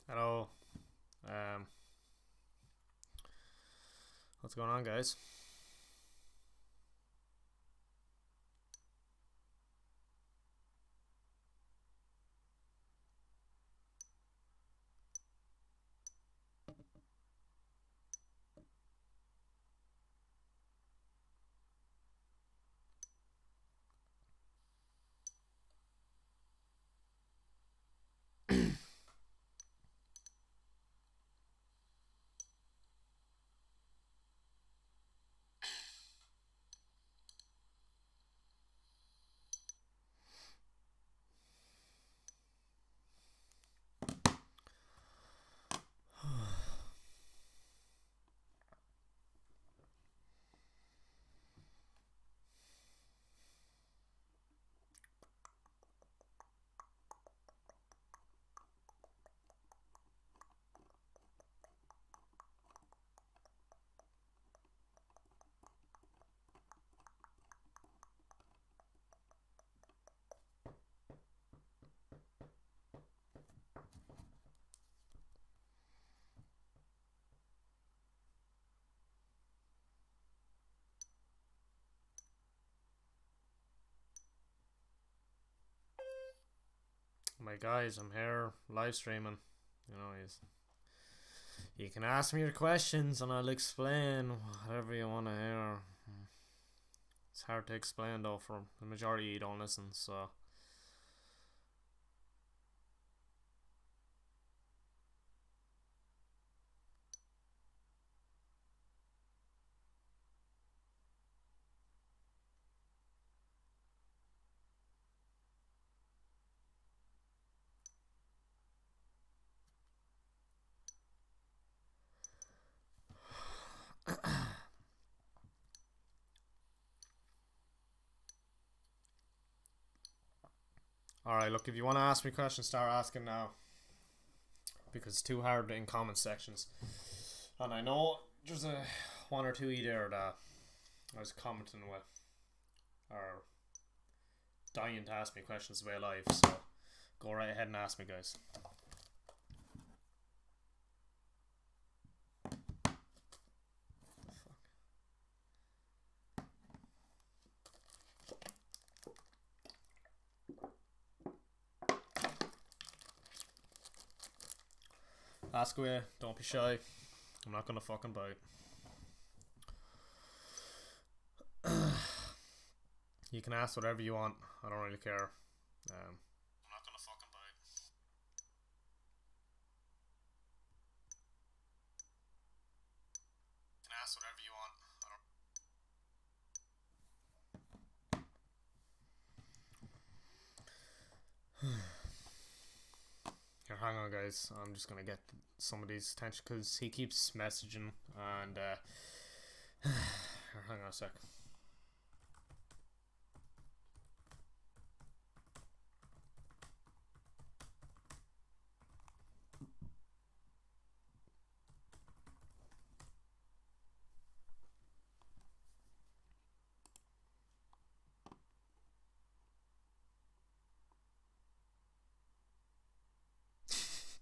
Hello. Um, what's going on, guys? My guys, I'm here live streaming. You can ask me your questions and I'll explain whatever you want to hear. It's hard to explain though, for the majority you don't listen, so. Alright, look, if you want to ask me questions, start asking now. Because it's too hard in comment sections. And I know there's a one or two there that I was commenting with, or dying to ask me questions about life, so go right ahead and ask me, guys. Ask away, don't be shy. I'm not gonna fucking bite. You can ask whatever you want. I don't really care. I'm not gonna fucking bite. You can ask whatever you want. I don't. Here, hang on, guys. I'm just gonna get some of these attention because he keeps messaging and. Here, hang on a sec.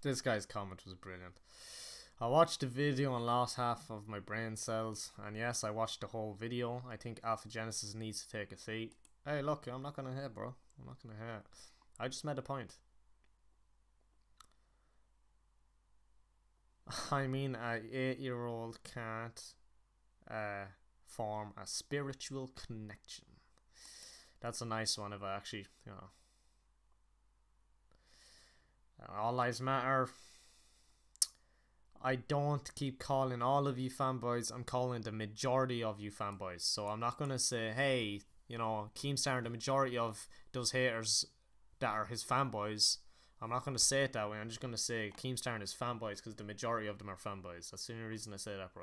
This guy's comment was brilliant. I watched the video and lost half of my brain cells, and yes, I watched the whole video. I think Alpha Genesis needs to take a seat. Hey, look, I'm not gonna hit, bro. I'm not gonna hit. I just made a point. I mean, a 8-year-old can't form a spiritual connection. That's a nice one if I actually, all lives matter. I don't keep calling all of you fanboys. I'm calling the majority of you fanboys. So I'm not gonna say, hey, Keemstar and the majority of those haters that are his fanboys. I'm not gonna say it that way. I'm just gonna say Keemstar and his fanboys because the majority of them are fanboys. That's the only reason I say that,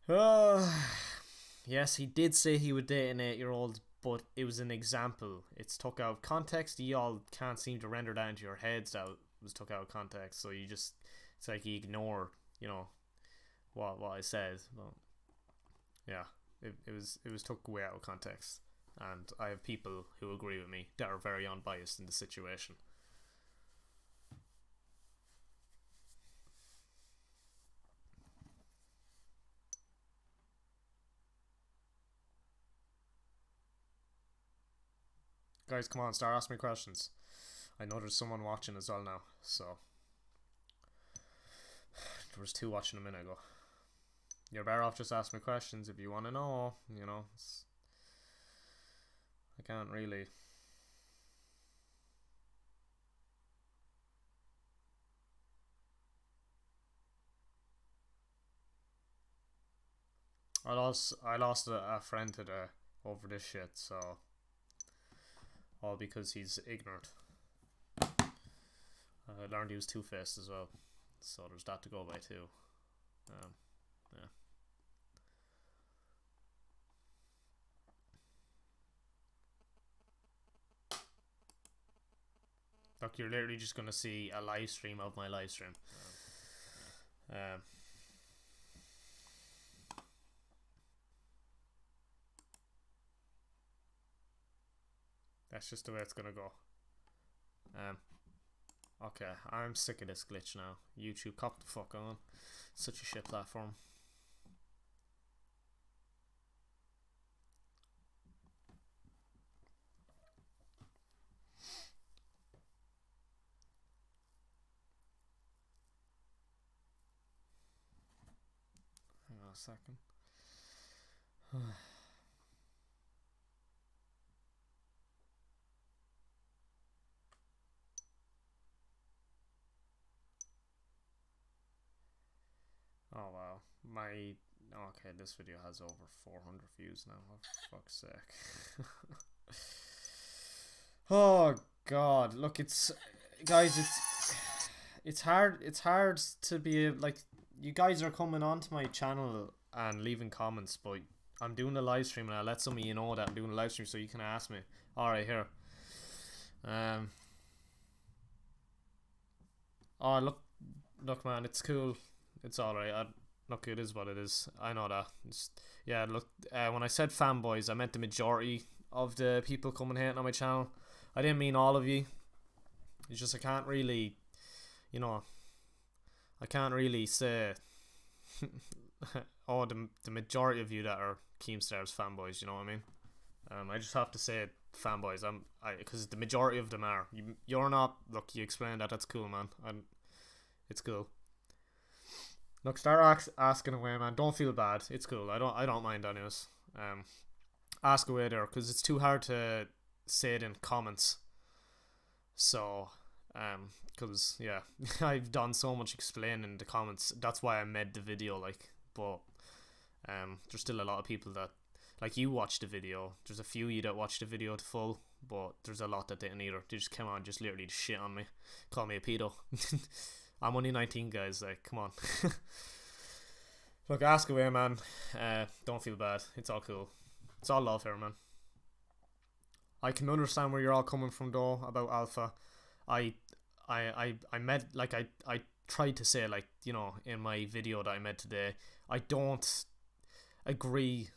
bro. Yes, he did say he would date an 8-year-old, but it was an example. It's took out of context. You all can't seem to render that into your heads that it was took out of context. So it's like you ignore, what I said. But yeah, it was took way out of context, and I have people who agree with me that are very unbiased in the situation. Guys, come on, start asking me questions. I know there's someone watching as well now, so there was two watching a minute ago. You're better off just asking me questions if you want to know. You know, I can't really. I lost a friend today over this shit, so all because he's ignorant. I learned he was two-faced as well, so there's that to go by too. Yeah. Look, you're literally just gonna see a live stream of my live stream. That's just the way it's gonna go. Okay, I'm sick of this glitch now. YouTube, cop the fuck on. Such a shit platform. Hang on a second. Oh wow, okay, this video has over 400 views now. For fuck's sake. Oh god, look, guys, it's hard to be like, you guys are coming onto my channel and leaving comments, but I'm doing a live stream and I let some of you know that I'm doing a live stream so you can ask me. All right, here. Oh look, man, it's cool. It's alright. Look, it is what it is. I know that. Yeah, look, when I said fanboys, I meant the majority of the people coming hating on my channel. I didn't mean all of you. It's just I can't really, you know, I can't really say, oh, the majority of you that are Keemstar's fanboys, you know what I mean? I just have to say fanboys. Because the majority of them are. You're not. Look, you explained that. That's cool, man. It's cool. Look, start asking away, man. Don't feel bad. It's cool. I don't mind, anyways. Ask away there, because it's too hard to say it in comments. So, because yeah, I've done so much explaining in the comments. That's why I made the video, like. But there's still a lot of people that, like, you watched the video. There's a few of you that watched the video to full, but there's a lot that didn't either. They just came on, just literally shit on me, call me a pedo. I'm only 19, guys. Like, come on. Look, ask away, man. Don't feel bad. It's all cool. It's all love here, man. I can understand where you're all coming from, though, about Alpha. I tried to say, like, you know, in my video that I made today, I don't agree.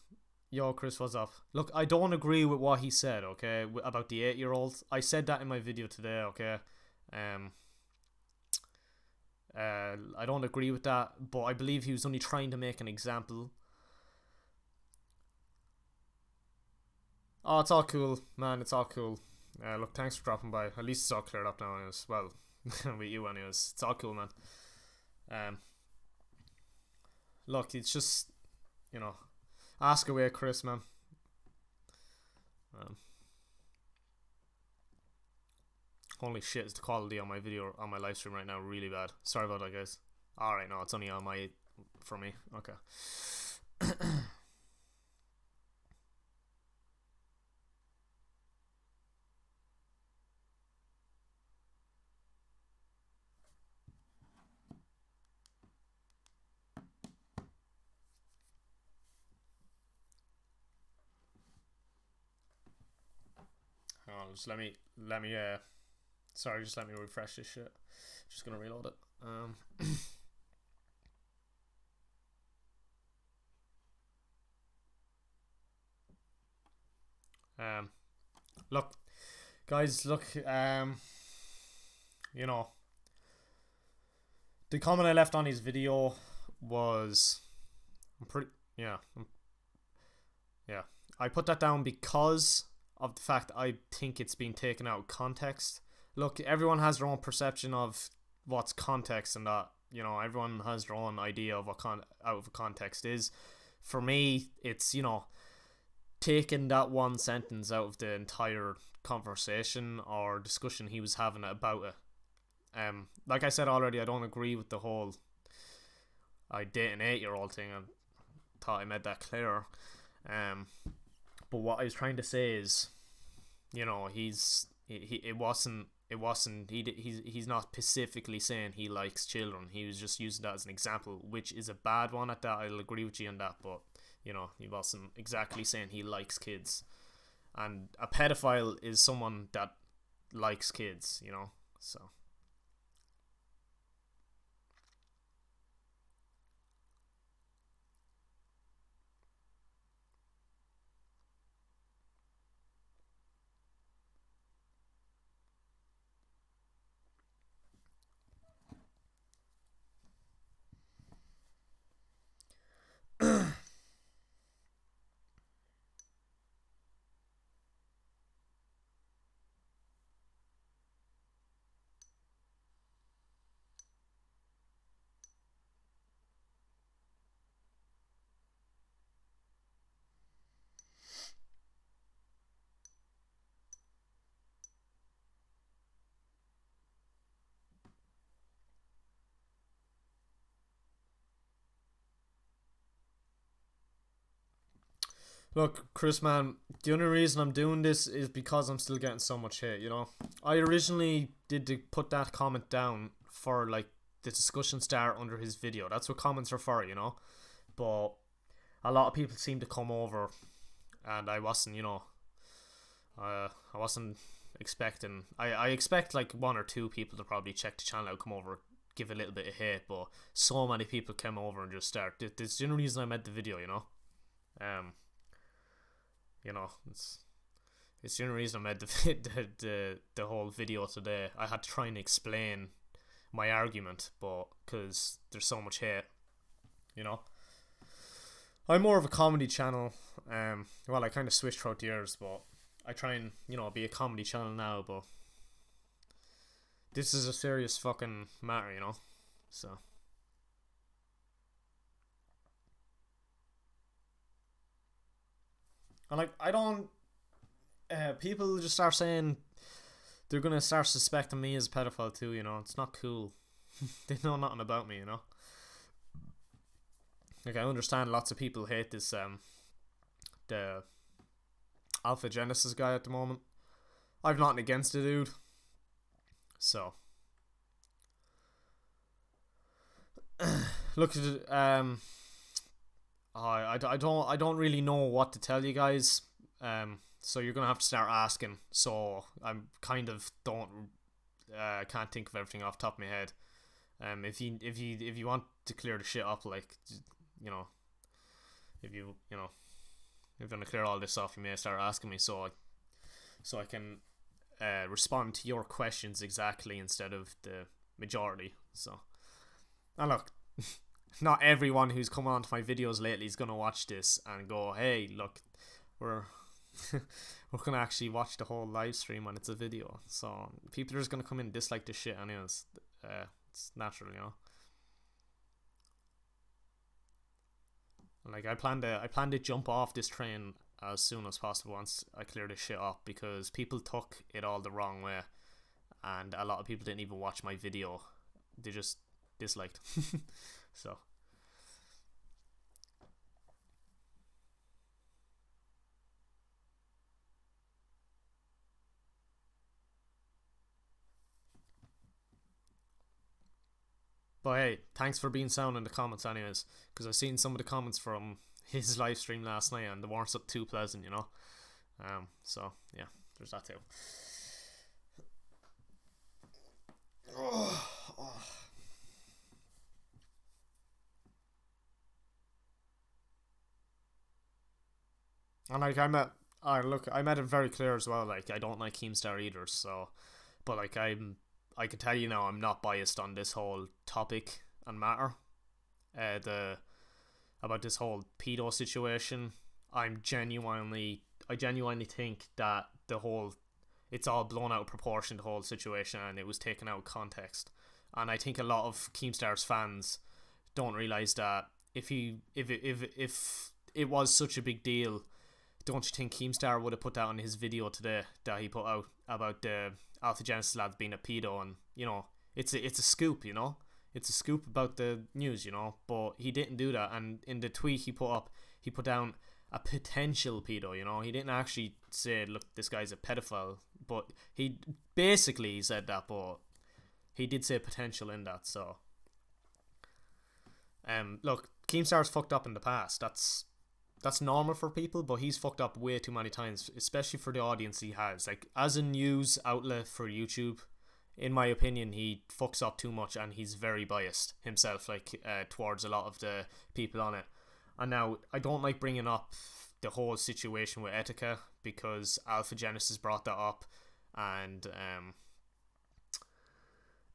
Yo, Chris, what's up? Look, I don't agree with what he said, okay, about the 8-year-old. I said that in my video today, okay. I don't agree with that, but I believe he was only trying to make an example. Oh, it's all cool, man. It's all cool. Look, thanks for dropping by. At least it's all cleared up now, anyways. Well, with you, anyways. It's all cool, man. Look, it's just, you know, ask away, Chris, man. Holy shit, is the quality on my video, on my live stream right now really bad. Sorry about that, guys. Alright, no, it's only on my, for me. Okay. Oh, just let me, sorry, just let me refresh this shit. Just gonna reload it. Look, guys, look, you know, the comment I left on his video was, yeah, I put that down because of the fact I think it's been taken out of context. Look, everyone has their own perception of what's context, and that, you know, everyone has their own idea of what out of a context is. For me, it's, you know, taking that one sentence out of the entire conversation or discussion he was having about it. Like I said already, I don't agree with the whole I date an 8-year old thing. I thought I made that clear. But what I was trying to say is, you know, he's not specifically saying he likes children. He was just using that as an example, which is a bad one at that. I'll agree with you on that, but you know, he wasn't exactly saying he likes kids. And a pedophile is someone that likes kids, you know. So look, Chris, man, the only reason I'm doing this is because I'm still getting so much hate, you know. I originally put that comment down for like the discussion start under his video. That's what comments are for, you know. But a lot of people seem to come over, and I wasn't, you know, I wasn't expecting. I expect like one or two people to probably check the channel out, come over, give a little bit of hate, but so many people came over and just start. This is the only reason I made the video, you know. Um, you know, it's the only reason I made the whole video today. I had to try and explain my argument, but because there's so much hate, you know. I'm more of a comedy channel. Well, I kind of switched throughout the years, but I try and, you know, be a comedy channel now. But this is a serious fucking matter, you know. So, and like, I don't. People just start saying they're gonna start suspecting me as a pedophile too. You know, it's not cool. They know nothing about me, you know. Like, I understand lots of people hate this the Alpha Genesis guy at the moment. I've nothing against the dude. So look at it, I don't really know what to tell you guys. So you're gonna have to start asking. So I'm kind of don't can't think of everything off the top of my head. If you want to clear the shit up, like, you know, if you know, if you're gonna clear all this off, you may start asking me, so I can respond to your questions exactly instead of the majority. So, and look, not everyone who's come on to my videos lately is gonna watch this and go, "Hey, look, we're we're gonna actually watch the whole live stream when it's a video." So people are just gonna come in and dislike the shit anyways. It's natural, you know. Like, I plan to jump off this train as soon as possible once I clear this shit up, because people took it all the wrong way, and a lot of people didn't even watch my video. They just disliked. So, but hey, thanks for being sound in the comments anyways, because I've seen some of the comments from his live stream last night and they weren't so too pleasant, you know. So yeah, there's that too. And like, I made it very clear as well. Like, I don't like Keemstar either. So, but like, I can tell you now, I'm not biased on this whole topic and matter. The About this whole pedo situation, I'm genuinely I genuinely think that it's all blown out of proportion, the whole situation, and it was taken out of context. And I think a lot of Keemstar's fans don't realize that if it was such a big deal, don't you think Keemstar would have put that on his video today that he put out about the Alpha Genesis lads being a pedo? And it's a scoop, it's a scoop about the news, but he didn't do that. And in the tweet he put down a potential pedo, he didn't actually say, look, this guy's a pedophile, but he basically said that, but he did say potential in that. So look, Keemstar's fucked up in the past. That's normal for people, but he's fucked up way too many times, especially for the audience he has. Like, as a news outlet for YouTube, in my opinion, he fucks up too much, and he's very biased himself, like, towards a lot of the people on it. And now, I don't like bringing up the whole situation with Etika, because Alpha Genesis brought that up, and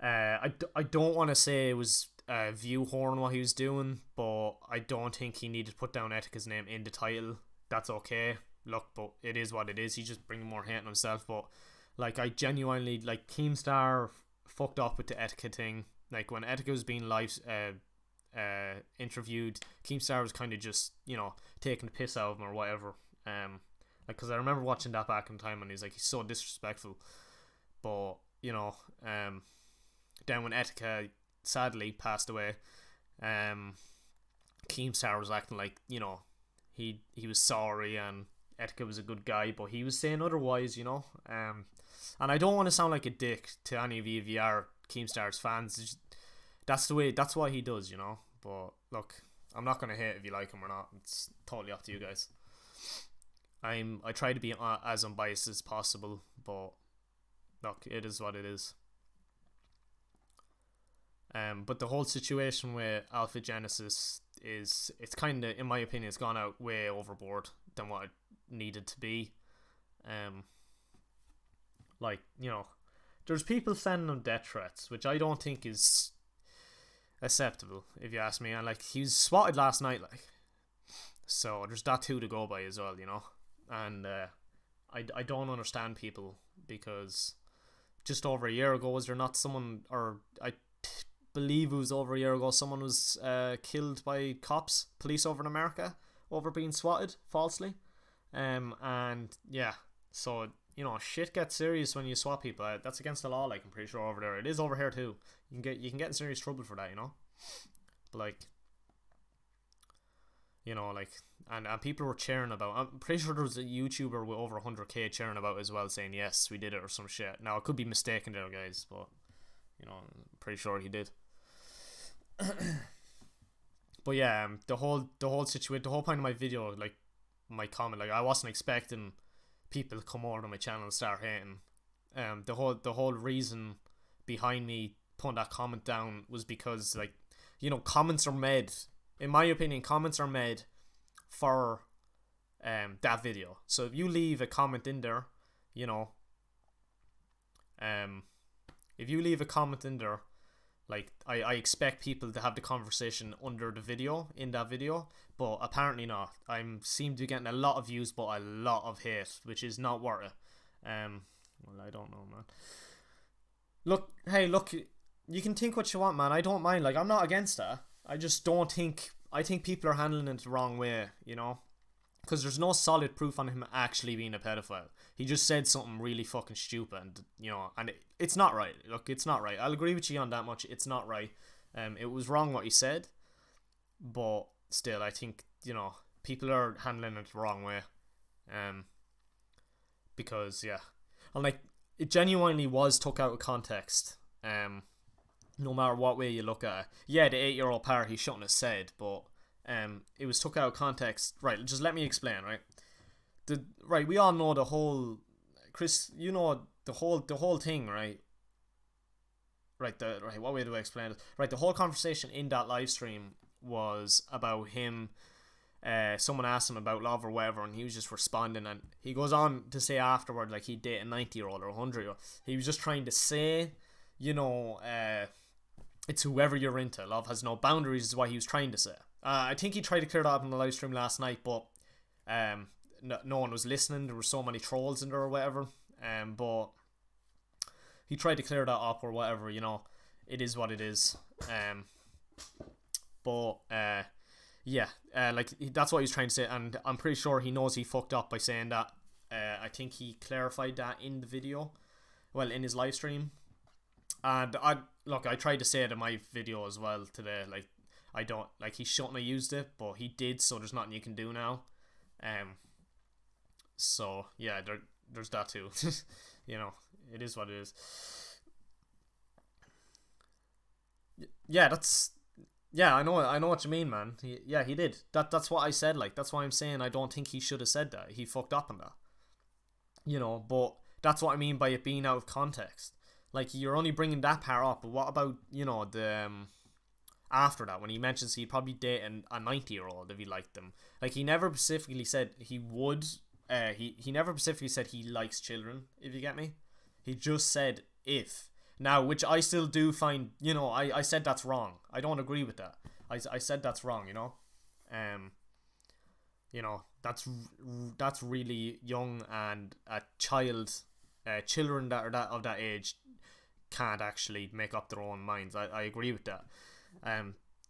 I don't want to say it was view horn what he was doing, but I don't think he needed to put down Etika's name in the title. That's okay. Look, but it is what it is. He's just bringing more hate on himself. But like, I genuinely, like, Keemstar fucked up with the Etika thing. Like, when Etika was being live interviewed, Keemstar was kind of just, taking the piss out of him or whatever. Like, because I remember watching that back in time, and he's so disrespectful. But then when Etika sadly passed away, Keemstar was acting like, he was sorry and Etika was a good guy, but he was saying otherwise, and I don't want to sound like a dick to any of you if you are Keemstar's fans. That's what he does, but look, I'm not going to hate if you like him or not. It's totally up to you guys. I try to be as unbiased as possible, but look, it is what it is. But the whole situation with Alpha Genesis it's kind of, in my opinion, it's gone out way overboard than what it needed to be. Like, there's people sending him death threats, which I don't think is acceptable, if you ask me. And like, he was swatted last night, like, so there's that too to go by as well, And I don't understand people, because just over a year ago, was there not someone, or I believe it was over a year ago, someone was killed by police over in America, over being swatted falsely. And yeah, so shit gets serious when you swat people. That's against the law, like, I'm pretty sure over there. It is over here too. You can get in serious trouble for that, But like, like, and people were cheering about. I'm pretty sure there was a YouTuber with over 100k cheering about as well, saying yes, we did it or some shit. Now, I could be mistaken there, guys, but I'm pretty sure he did. But yeah, the whole situation, the whole point of my video, like, my comment, like, I wasn't expecting people to come over to my channel and start hating. The whole reason behind me putting that comment down was because, like, comments are made, in my opinion, comments are made for that video. So if you leave a comment in there, if you leave a comment in there, like, I expect people to have the conversation under the video, in that video, but apparently not. I seem to be getting a lot of views, but a lot of hate, which is not worth it. Well, I don't know, man. Look, you can think what you want, man. I don't mind. Like, I'm not against that. I just don't think, I think people are handling it the wrong way, because there's no solid proof on him actually being a pedophile. He just said something really fucking stupid, and it's not right. Look, it's not right. I'll agree with you on that much. It's not right. It was wrong what he said, but still, I think, people are handling it the wrong way. Because, yeah. And, like, it genuinely was took out of context. No matter what way you look at it. Yeah, the 8-year-old part he shouldn't have said, but it was took out of context. Right, just let me explain, right? We all know the whole, Chris, the whole thing, right? Right, what way do I explain it? Right, the whole conversation in that live stream was about him. Someone asked him about love or whatever, and he was just responding, and he goes on to say afterward, like, he'd date a 90-year-old or a 100-year-old. He was just trying to say, it's whoever you're into. Love has no boundaries is what he was trying to say. I think he tried to clear that up in the live stream last night, but no one was listening. There were so many trolls in there or whatever. But he tried to clear that up or whatever. You know, it is what it is. But yeah, like that's what he was trying to say, and I'm pretty sure he knows he fucked up by saying that. I think he clarified that in the video, well, in his live stream. And I tried to say it in my video as well today. Like, I don't like he shouldn't have used it, but he did. So there's nothing you can do now. So yeah, there's that too. You know, it is what it is. Yeah, I know what you mean, man. He did. That's what I said. Like, that's why I'm saying I don't think he should have said that. He fucked up on that. You know, but that's what I mean by it being out of context. Like, you're only bringing that part up, but what about, you know, the after that, when he mentions he'd probably date a 90-year-old if he liked them. Like, he never specifically said he would. He never specifically said he likes children, if you get me. He just said if. Now, which I still do find, you know, I said that's wrong. I don't agree with that. I said that's wrong, you know. You know, that's really young, and a child, children that are of that age can't actually make up their own minds. I agree with that.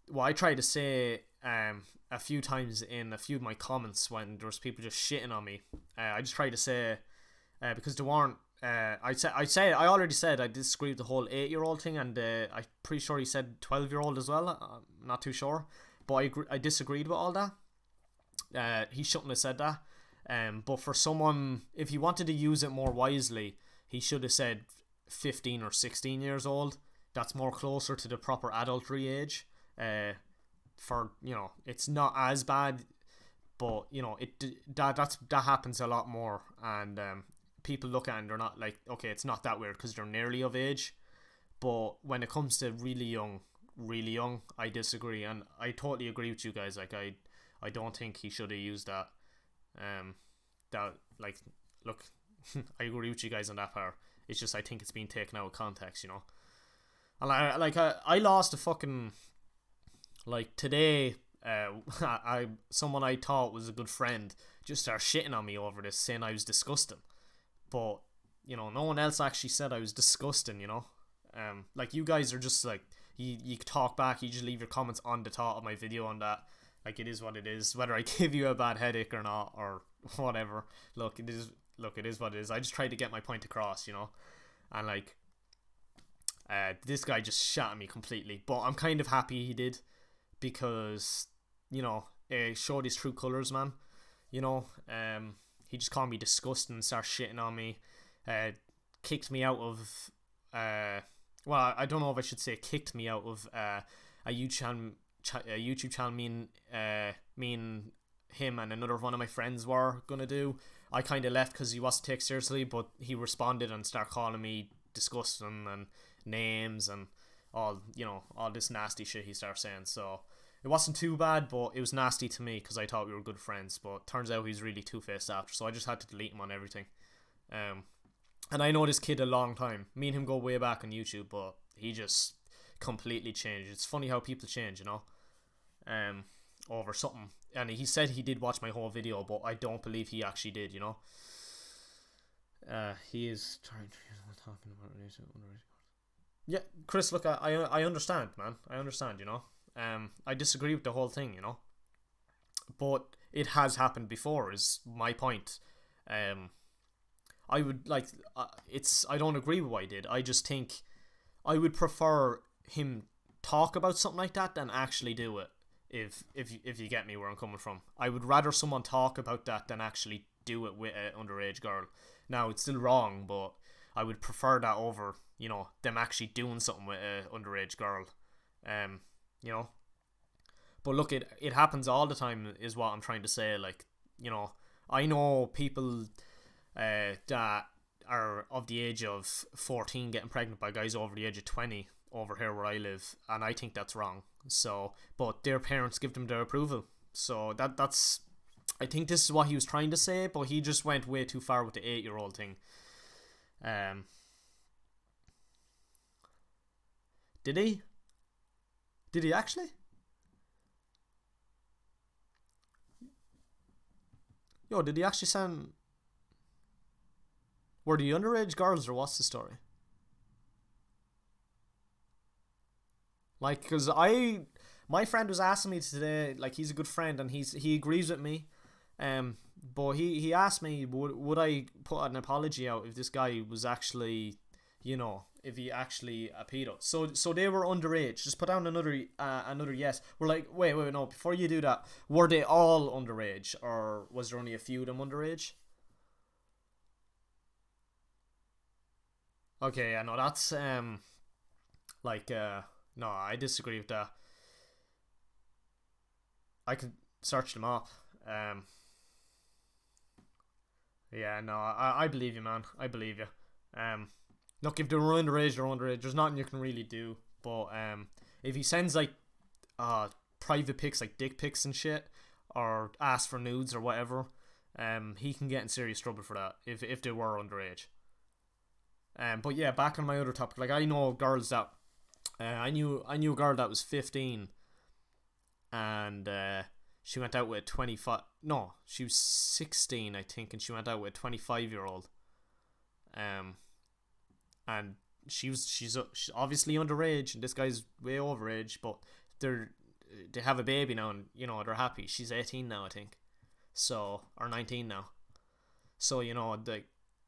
What I tried to say a few times in a few of my comments when there was people just shitting on me, I just tried to say, because there weren't, I already said I disagree with the whole 8-year-old thing, and I'm pretty sure he said 12-year-old as well. I'm not too sure, but I disagreed with all that. He shouldn't have said that. But for someone, if he wanted to use it more wisely, he should have said 15 or 16 years old. That's more closer to the proper adultery age. For, you know, it's not as bad, but you know, that happens a lot more, and people look at it and they're not like, okay, it's not that weird because they're nearly of age. But when it comes to really young, I disagree, and I totally agree with you guys. Like, I don't think he should have used that. That, like, look, I agree with you guys on that part. It's just I think it's been taken out of context, you know. And I lost a fucking, like, today. Someone I thought was a good friend just started shitting on me over this, saying I was disgusting. But, you know, no one else actually said I was disgusting, you know. Like, you guys are just like, you talk back, you just leave your comments on the top of my video on that. Like, it is what it is. Whether I give you a bad headache or not, or whatever. Look, it is what it is. I just tried to get my point across, you know. And, like, this guy just shot at me completely. But I'm kind of happy he did, because, you know, it showed his true colours, man. You know, he just called me disgusting and started shitting on me. Kicked me out of, well, I don't know if I should say kicked me out of a YouTube channel me and him and another one of my friends were gonna do. I kind of left because he wasn't taken seriously, but he responded and started calling me disgusting and names and all, you know, all this nasty shit he started saying. So it wasn't too bad, but it was nasty to me because I thought we were good friends. But turns out he's really two-faced after, so I just had to delete him on everything. And I know this kid a long time. Me and him go way back on YouTube, but he just completely changed. It's funny how people change, you know, over something. And he said he did watch my whole video, but I don't believe he actually did, you know. He is trying to talking about. Yeah, Chris, look, I understand, man. I understand, you know. I disagree with the whole thing, you know. But it has happened before, is my point. I would like, I don't agree with what he did. I just think I would prefer him talk about something like that than actually do it. If you get me where I'm coming from, I would rather someone talk about that than actually do it with an underage girl. Now, it's still wrong, but I would prefer that over, you know, them actually doing something with an underage girl. You know. But look, it happens all the time, is what I'm trying to say. Like, you know, I know people that are of the age of 14 getting pregnant by guys over the age of 20 over here where I live, and I think that's wrong. So, but their parents give them their approval. So that's I think this is what he was trying to say, but he just went way too far with the 8-year-old thing. Did he? Did he actually? Yo, did he actually send? Were the underage girls or what's the story? Like, cause my friend was asking me today. Like, he's a good friend and he agrees with me. But he asked me would I put an apology out if this guy was actually, if he actually a pedo. So they were underage. Just put down another yes. We're like, wait, no. Before you do that, were they all underage or was there only a few of them underage? Okay, yeah, no, that's like no, I disagree with that. I could search them up. Um, yeah, no, I believe you, man. I believe you. Um, Look, if they're underage, they're underage. There's nothing you can really do. But if he sends like private pics, like dick pics and shit, or asks for nudes or whatever, he can get in serious trouble for that if they were underage. But yeah, back on my other topic, like I know girls that I knew a girl that was 15 and she went out with a 25. No, she was 16, I think, and she went out with a 25-year-old. Um, and she's obviously underage, and this guy's way overage, but they're they have a baby now, and they're happy. She's 18 now, I think, so or 19 now. So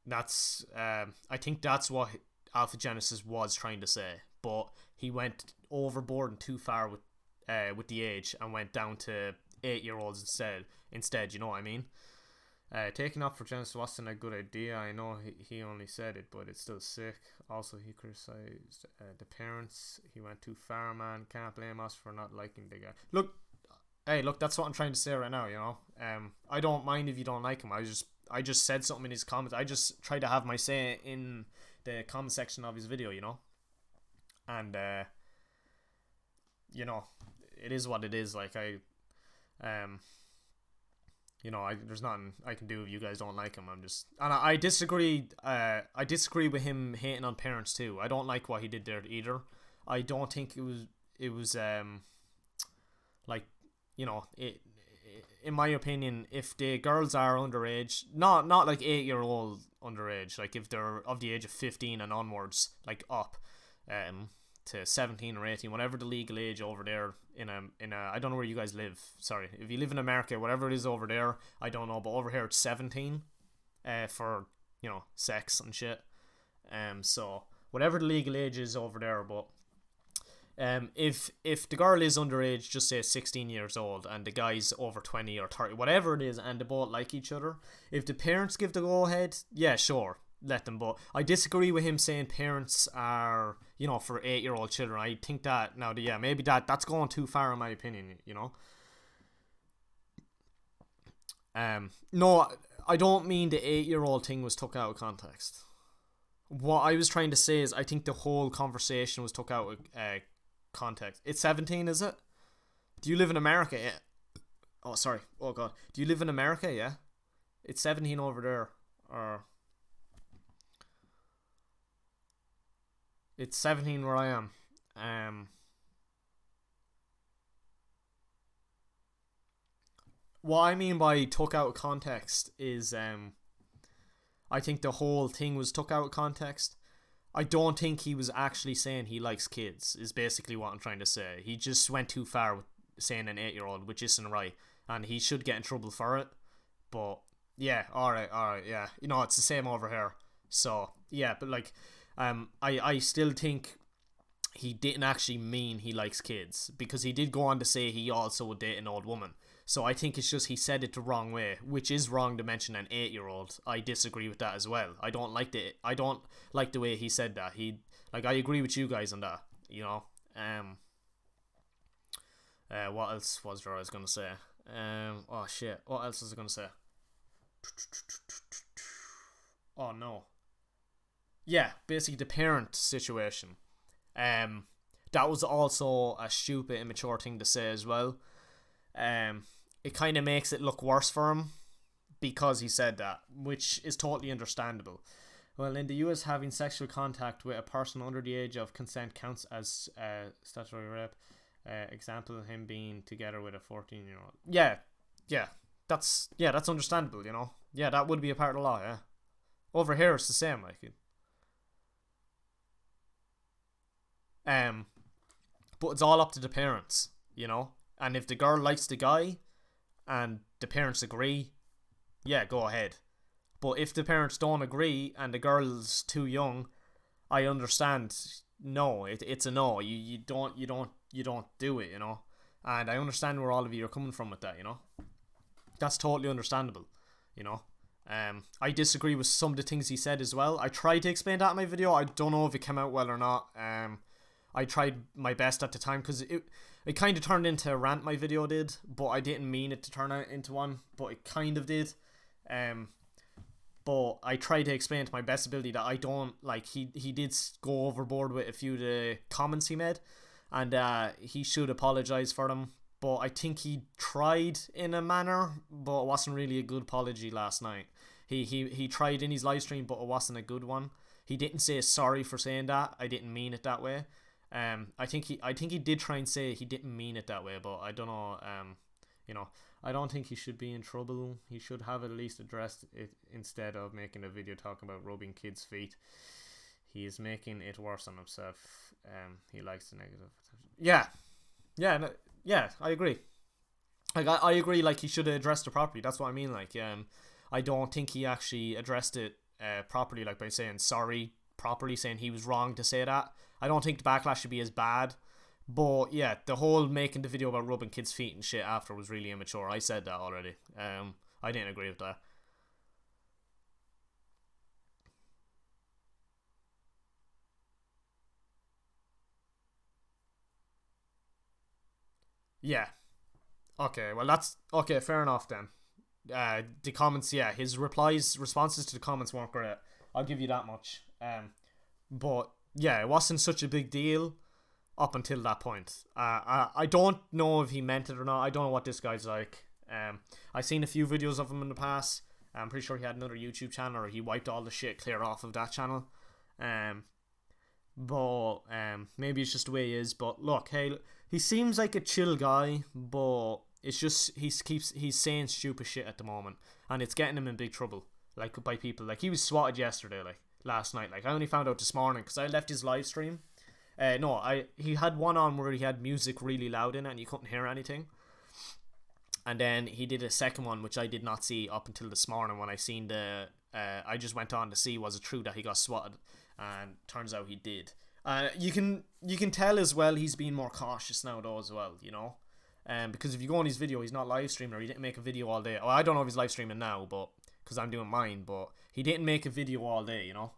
that's I think that's what Alpha Genesis was trying to say, but he went overboard and too far with the age and went down to 8 year olds instead, you know what I mean? Taking up for Genesis wasn't a good idea. I know he only said it, but it's still sick. Also, he criticized the parents. He went too far, man. Can't blame us for not liking the guy. Look, hey, look, that's what I'm trying to say right now. I don't mind if you don't like him. I just said something in his comments. I just try to have my say in the comment section of his video. And you know, it is what it is. Like um, there's nothing I can do if you guys don't like him. I disagree. I disagree with him hating on parents too. I don't like what he did there either. I don't think it was like it. In my opinion, if the girls are underage, not like 8-year-old underage, like if they're of the age of 15 and onwards, like up, to 17 or 18, whatever the legal age over there in a I don't know where you guys live. Sorry, if you live in America, whatever it is over there, I don't know, but over here it's 17, for sex and shit. So whatever the legal age is over there, but if the girl is underage, just say 16 years old, and the guy's over 20 or 30, whatever it is, and they both like each other, if the parents give the go ahead, yeah, sure, let them. But I disagree with him saying parents are, for 8-year-old children. I think that now, yeah, maybe that's going too far in my opinion. No, I don't mean the 8-year-old thing was took out of context. What I was trying to say is I think the whole conversation was took out of context. It's 17, is it? Do you live in America? Yeah. Oh, sorry. Oh god. Do you live in America? Yeah. It's 17 over there, or it's 17 where I am. What I mean by took out of context is I think the whole thing was took out of context. I don't think he was actually saying he likes kids, is basically what I'm trying to say. He just went too far with saying an 8-year-old, which isn't right, and he should get in trouble for it. But yeah, alright, yeah. It's the same over here. So yeah, but like I still think he didn't actually mean he likes kids, because he did go on to say he also would date an old woman. So I think it's just he said it the wrong way, which is wrong to mention an 8-year-old. I disagree with that as well. I don't like the way he said that. I agree with you guys on that. What else was there I was gonna say? Oh shit. What else was I gonna say? Oh no. Yeah, basically the parent situation. That was also a stupid, immature thing to say as well. It kind of makes it look worse for him because he said that, which is totally understandable. Well, in the US, having sexual contact with a person under the age of consent counts as statutory rape. Example of him being together with a 14-year-old. Yeah, that's understandable, you know. Yeah, that would be a part of the law. Yeah, over here it's the same. Um, but it's all up to the parents, you know. And if the girl likes the guy and the parents agree, yeah, go ahead. But if the parents don't agree and the girl's too young, I understand. No, it's a no. You don't do it. You know, and I understand where all of you are coming from with that. You know, that's totally understandable. You know, I disagree with some of the things he said as well. I tried to explain that in my video. I don't know if it came out well or not. I tried my best at the time because it kind of turned into a rant. My video did, but I didn't mean it to turn out into one. But it kind of did. Um, but I tried to explain to my best ability that I don't like. He did go overboard with a few of the comments he made, and he should apologize for them. But I think he tried in a manner, but it wasn't really a good apology last night. He tried in his live stream, but it wasn't a good one. He didn't say sorry for saying that. I didn't mean it that way. I think he did try and say he didn't mean it that way, but I don't know. You know, I don't think he should be in trouble. He should have at least addressed it instead of making a video talking about rubbing kids' feet. He is making it worse on himself. He likes the negative attention. Yeah, yeah, no, yeah. I agree. Like I agree. Like he should have addressed it properly. That's what I mean. Like I don't think he actually addressed it properly. Like by saying sorry properly, saying he was wrong to say that. I don't think the backlash should be as bad. But yeah, the whole making the video about rubbing kids' feet and shit after was really immature. I said that already. I didn't agree with that. Yeah. Okay. Well, that's okay. Fair enough then. The comments, yeah, his responses to the comments weren't great. I'll give you that much. But yeah, it wasn't such a big deal up until that point. I don't know if he meant it or not. I don't know what this guy's like. I've seen a few videos of him in the past. I'm pretty sure he had another YouTube channel, or he wiped all the shit clear off of that channel. Um, but maybe it's just the way he is. But look, hey, he seems like a chill guy, but it's just he's saying stupid shit at the moment, and it's getting him in big trouble. Like by people, like he was swatted yesterday, like last night. Like I only found out this morning because I left his live stream. No, he had one on where he had music really loud in it and you couldn't hear anything. And then he did a second one which I did not see up until this morning when I seen the. I just went on to see was it true that he got swatted, and turns out he did. You can tell as well he's being more cautious now though as well, you know. Because if you go on his video, he's not live streaming or he didn't make a video all day. Oh, I don't know if he's live streaming now, but because I'm doing mine, but he didn't make a video all day, you know.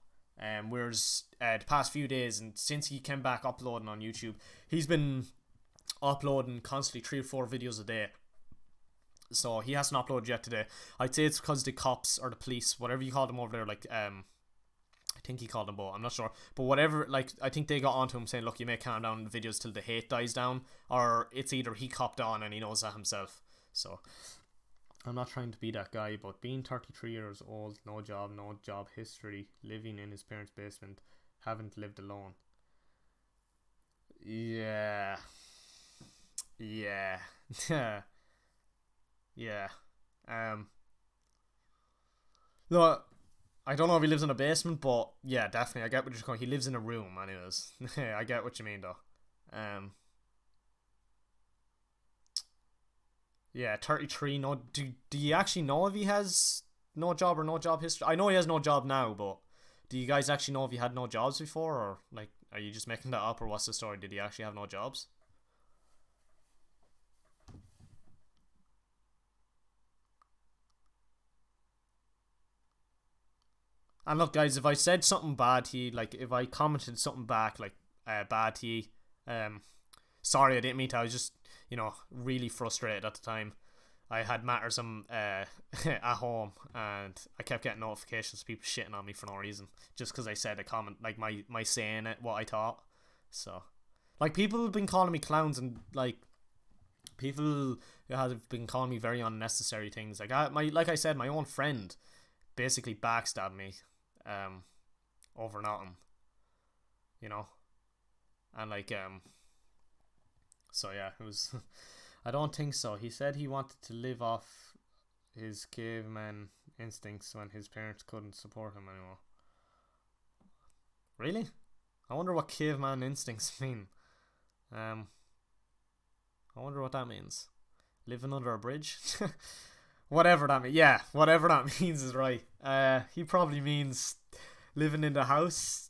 Whereas the past few days and since he came back uploading on YouTube, he's been uploading constantly 3 or 4 videos a day. So he hasn't uploaded yet today. I'd say it's because the cops or the police, whatever you call them over there, like I think he called them both. I'm not sure, but whatever. Like I think they got onto him saying, "Look, you may calm down the videos till the hate dies down," or it's either he copped on and he knows that himself. So I'm not trying to be that guy, but being 33 years old, no job history, living in his parents' basement, haven't lived alone. Yeah, yeah, yeah. Um, no, I don't know if he lives in a basement, but yeah, definitely. I get what you're going. He lives in a room, anyways. I get what you mean, though. Um, yeah, 33. No, do you actually know if he has no job or no job history? I know he has no job now, but do you guys actually know if he had no jobs before, or like, are you just making that up, or what's the story? Did he actually have no jobs? And look, guys, if I said something bad to you, like if I commented something back, like bad to you, um, sorry, I didn't mean to. I was just, really frustrated at the time. I had matters at home, and I kept getting notifications of people shitting on me for no reason, just because I said a comment, like my saying it, what I thought. So, like people have been calling me clowns, and like people have been calling me very unnecessary things. Like I said, my own friend basically backstabbed me, um, over nothing, you know, and like so yeah, it was. I don't think so. He said he wanted to live off. his caveman instincts when his parents couldn't support him anymore. Really? I wonder what caveman instincts mean. I wonder what that means. Living under a bridge? Whatever that means. Yeah, whatever that means is right. He probably means living in the house.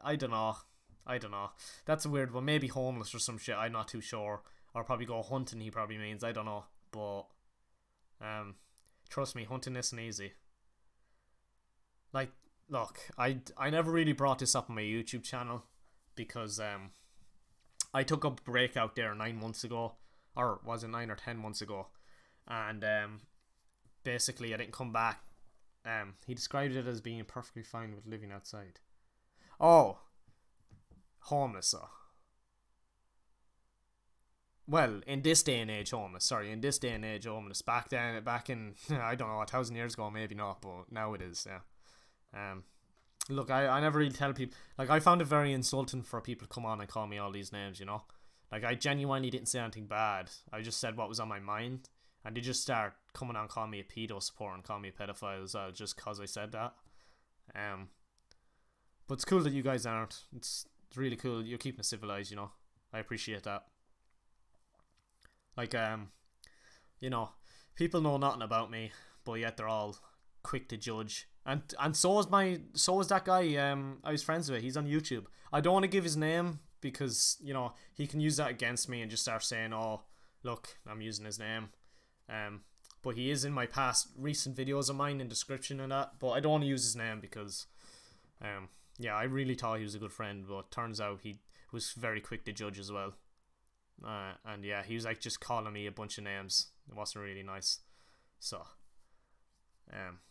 I don't know. That's a weird one. Maybe homeless or some shit. I'm not too sure. Or probably go hunting. He probably means. I don't know. But trust me, hunting isn't easy. Like, look, I never really brought this up on my YouTube channel because I took a break out there 9 months ago, or was it 9 or 10 months ago, and basically I didn't come back. He described it as being perfectly fine with living outside. Oh, homeless. Well, in this day and age, homeless. Sorry, in this day and age, homeless. Back in I don't know, 1,000 years ago, maybe not, but now it is. Yeah. Look, I never really tell people. Like, I found it very insulting for people to come on and call me all these names. You know, like I genuinely didn't say anything bad. I just said what was on my mind, and they just start coming on, calling me a pedo support and calling me a pedophile as well, just cause I said that. But it's cool that you guys aren't. It's really cool. You're keeping it civilized. You know, I appreciate that. Like, you know, people know nothing about me, but yet they're all quick to judge. And so is that guy I was friends with. He's on YouTube. I don't want to give his name because, you know, he can use that against me and just start saying, oh, look, I'm using his name. But he is in my past recent videos of mine in description and that. But I don't want to use his name because, yeah, I really thought he was a good friend, but turns out he was very quick to judge as well. And yeah, he was like just calling me a bunch of names. It wasn't really nice. So,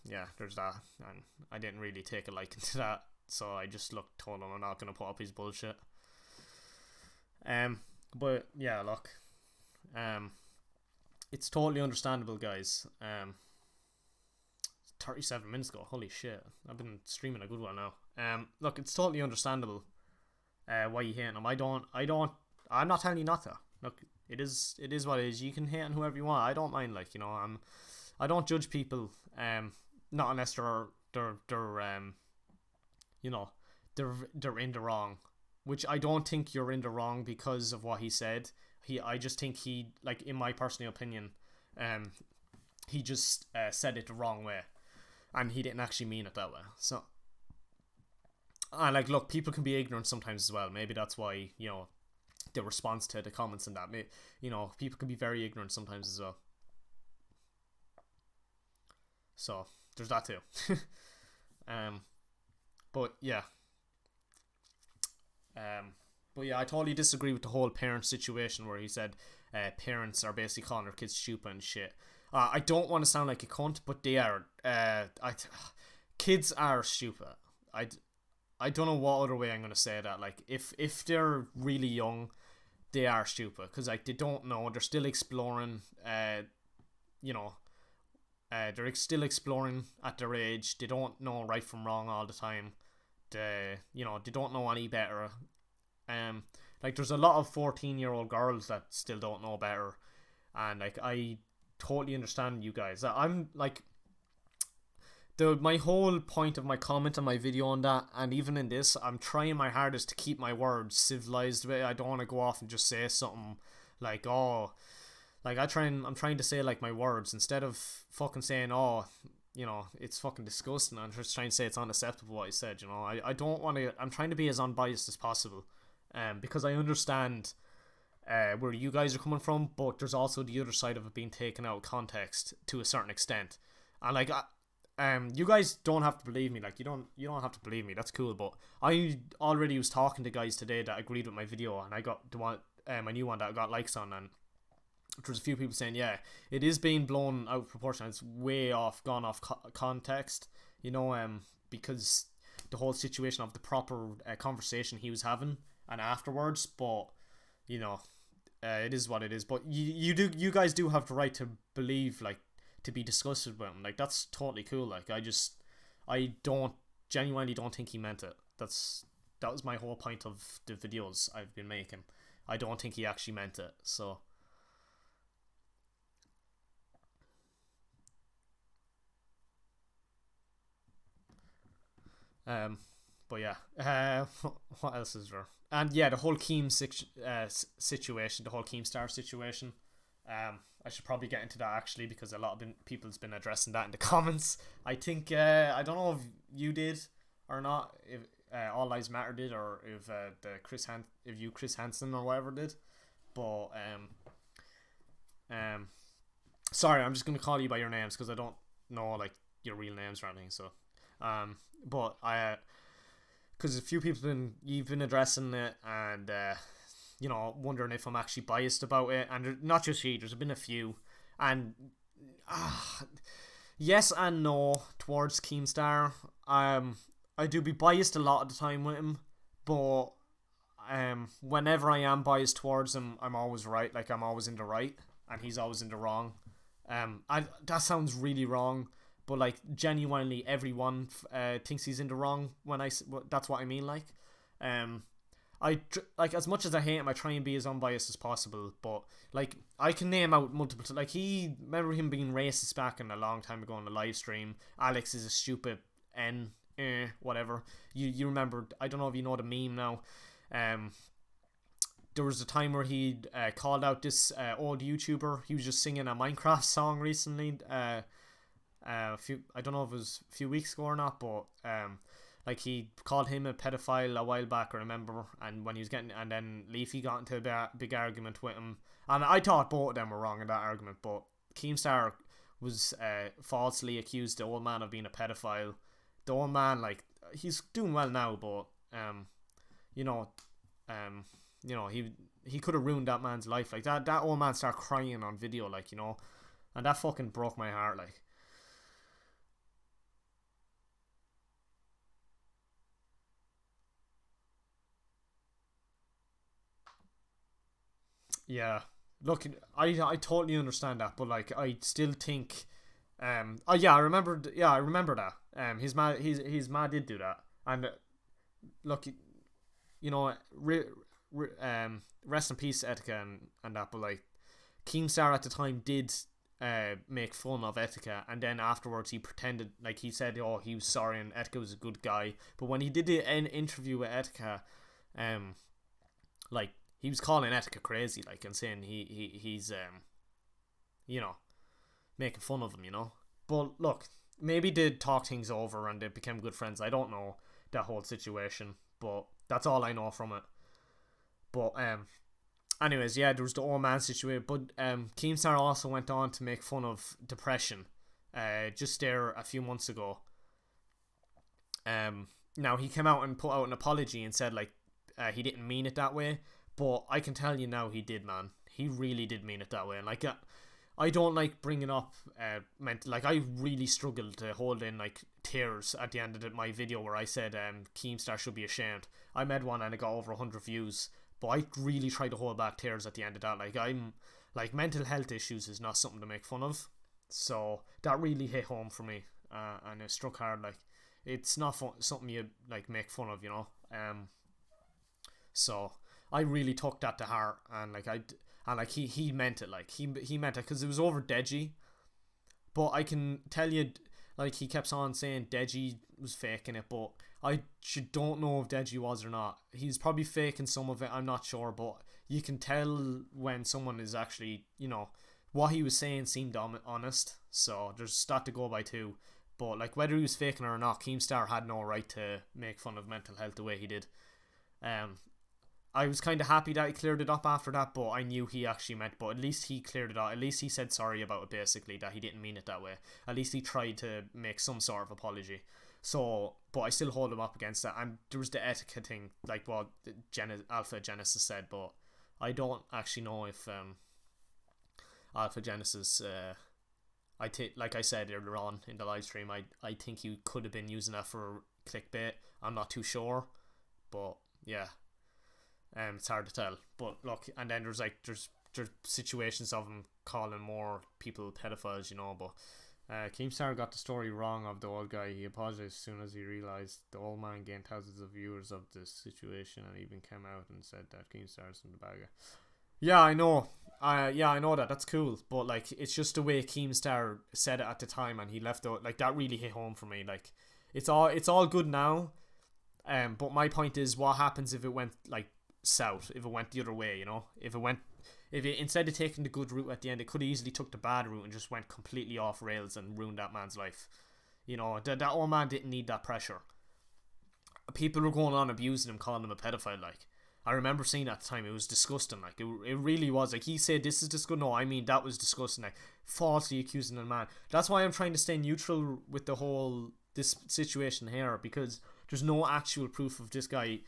yeah, there's that. And I didn't really take a liking to that. So I just told him I'm not going to put up his bullshit. But yeah, look. It's totally understandable, guys. 37 minutes ago. Holy shit. I've been streaming a good while now. Look, it's totally understandable why you hate him. I'm not telling you not to. Look, it is what it is. You can hate on whoever you want. I don't mind. Like, you know, I don't judge people. Not unless they're you know, they're in the wrong. Which I don't think you're in the wrong because of what he said. I just think he, like, in my personal opinion, he just said it the wrong way, and he didn't actually mean it that way. So, and like, look, people can be ignorant sometimes as well. Maybe that's why, you know, the response to the comments and that, you know, people can be very ignorant sometimes as well. So there's that too. But yeah. But yeah, I totally disagree with the whole parent situation where he said parents are basically calling their kids stupid and shit. I don't want to sound like a cunt, but they are. Kids are stupid. I don't know what other way I'm gonna say that. Like, if they're really young, they are stupid because, like, they don't know. They're still exploring. You know, they're still exploring at their age. They don't know right from wrong all the time. You know, they don't know any better. Like, there's a lot of 14-year-old girls that still don't know better, and like, I totally understand you guys. I'm like, my whole point of my comment on my video on that, and even in this, I'm trying my hardest to keep my words civilized. I don't want to go off and just say something like, oh, like, I'm trying to say, like, my words instead of fucking saying, oh, you know, it's fucking disgusting. I'm just trying to say it's unacceptable what I said. You know, I don't want to. I'm trying to be as unbiased as possible. Because I understand where you guys are coming from, but there's also the other side of it being taken out of context to a certain extent. And like, you guys don't have to believe me. Like, you don't have to believe me. That's cool. But I already was talking to guys today that agreed with my video, and I got the one, my new one that I got likes on, and there's a few people saying, yeah, it is being blown out of proportion. It's way gone off context. You know, because the whole situation of the proper conversation he was having and afterwards, but you know, it is what it is. But you guys do have the right to believe, like, to be disgusted with him. Like, that's totally cool. Like, I genuinely don't think he meant it. That was my whole point of the videos I've been making. I don't think he actually meant it. So Um, but yeah, what else is there? And yeah, the whole situation, the whole Keemstar situation. I should probably get into that actually because a lot of people's been addressing that in the comments. I think I don't know if you did or not, if All Lives Matter did, or if if you Chris Hansen or whatever did. But um, sorry, I'm just gonna call you by your names because I don't know like your real names or anything. So but I because a few people you've been addressing it, and wondering if I'm actually biased about it, and not just you. There's been a few, and yes and no towards Keemstar. I do be biased a lot of the time with him, but whenever I am biased towards him, I'm always right. Like I'm always in the right, and he's always in the wrong. That sounds really wrong, but like genuinely, everyone thinks he's in the wrong when that's what I mean. Like, like as much as I hate him, I try and be as unbiased as possible. But like I can name out multiple. Like remember him being racist back in a long time ago on the live stream. Alex is a stupid n whatever. You remember? I don't know if you know the meme now. There was a time where he called out this old YouTuber. He was just singing a Minecraft song recently. I don't know if it was a few weeks ago or not, but like he called him a pedophile a while back, I remember, and when he was and then Leafy got into a big argument with him, and I thought both of them were wrong in that argument, but Keemstar was falsely accused the old man of being a pedophile. The old man, like, he's doing well now, but you know, he could have ruined that man's life. Like that old man started crying on video, like, and that fucking broke my heart, like. Yeah, look, I totally understand that, but like I still think, oh yeah, I remember that. His ma did do that, and look, rest in peace, Etika and that, but like Keemstar at the time did make fun of Etika, and then afterwards he pretended, like he said, oh, he was sorry and Etika was a good guy, but when he did an interview with Etika, like he was calling Etika crazy, like, and saying he's making fun of him, But look, maybe they talk things over and they became good friends. I don't know that whole situation, but that's all I know from it. But anyways, yeah, there was the old man situation. But Keemstar also went on to make fun of depression, just there a few months ago. Now he came out and put out an apology and said like he didn't mean it that way. But I can tell you now he did, man. He really did mean it that way. And like, I don't like bringing up like I really struggled to hold in like tears at the end of my video where I said Keemstar should be ashamed. I made one and it got over 100 views, but I really tried to hold back tears at the end of that. Like I'm like mental health issues is not something to make fun of, so that really hit home for me, and it struck hard. Like it's not something you like make fun of, So I really took that to heart, and like he meant it, like he meant it because it was over Deji. But I can tell you, like he kept on saying Deji was faking it, but I don't know if Deji was or not. He's probably faking some of it. I'm not sure, but you can tell when someone is actually, what he was saying seemed honest. So there's that to go by too. But like whether he was faking it or not, Keemstar had no right to make fun of mental health the way he did. I was kind of happy that he cleared it up after that, but I knew he actually meant. But at least he cleared it up. At least he said sorry about it, basically, that he didn't mean it that way. At least he tried to make some sort of apology. So, but I still hold him up against that. And there was the etiquette thing, like what Alpha Genesis said, but I don't actually know if Alpha Genesis. Like I said earlier on in the live stream, I think he could have been using that for clickbait. I'm not too sure, but yeah. It's hard to tell, but look, and then there's situations of him calling more people pedophiles, but Keemstar got the story wrong of the old guy. He apologized as soon as he realized the old man gained thousands of viewers of this situation, and even came out and said that Keemstar's in the bag. Yeah, I know. I know that. That's cool, but like, it's just the way Keemstar said it at the time, and he left out, like, that really hit home for me. Like, It's all good now. But my point is, what happens if it went like south? If it went the other way, if it instead of taking the good route at the end, it could have easily took the bad route and just went completely off rails and ruined that man's life. That old man didn't need that pressure. People were going on abusing him, calling him a pedophile. Like, I remember seeing that at the time. It was disgusting. Like, it really was. Like, he said, "This is disgusting." No, I mean, that was disgusting. Like, falsely accusing a man. That's why I'm trying to stay neutral with the whole this situation here, because there's no actual proof of this guy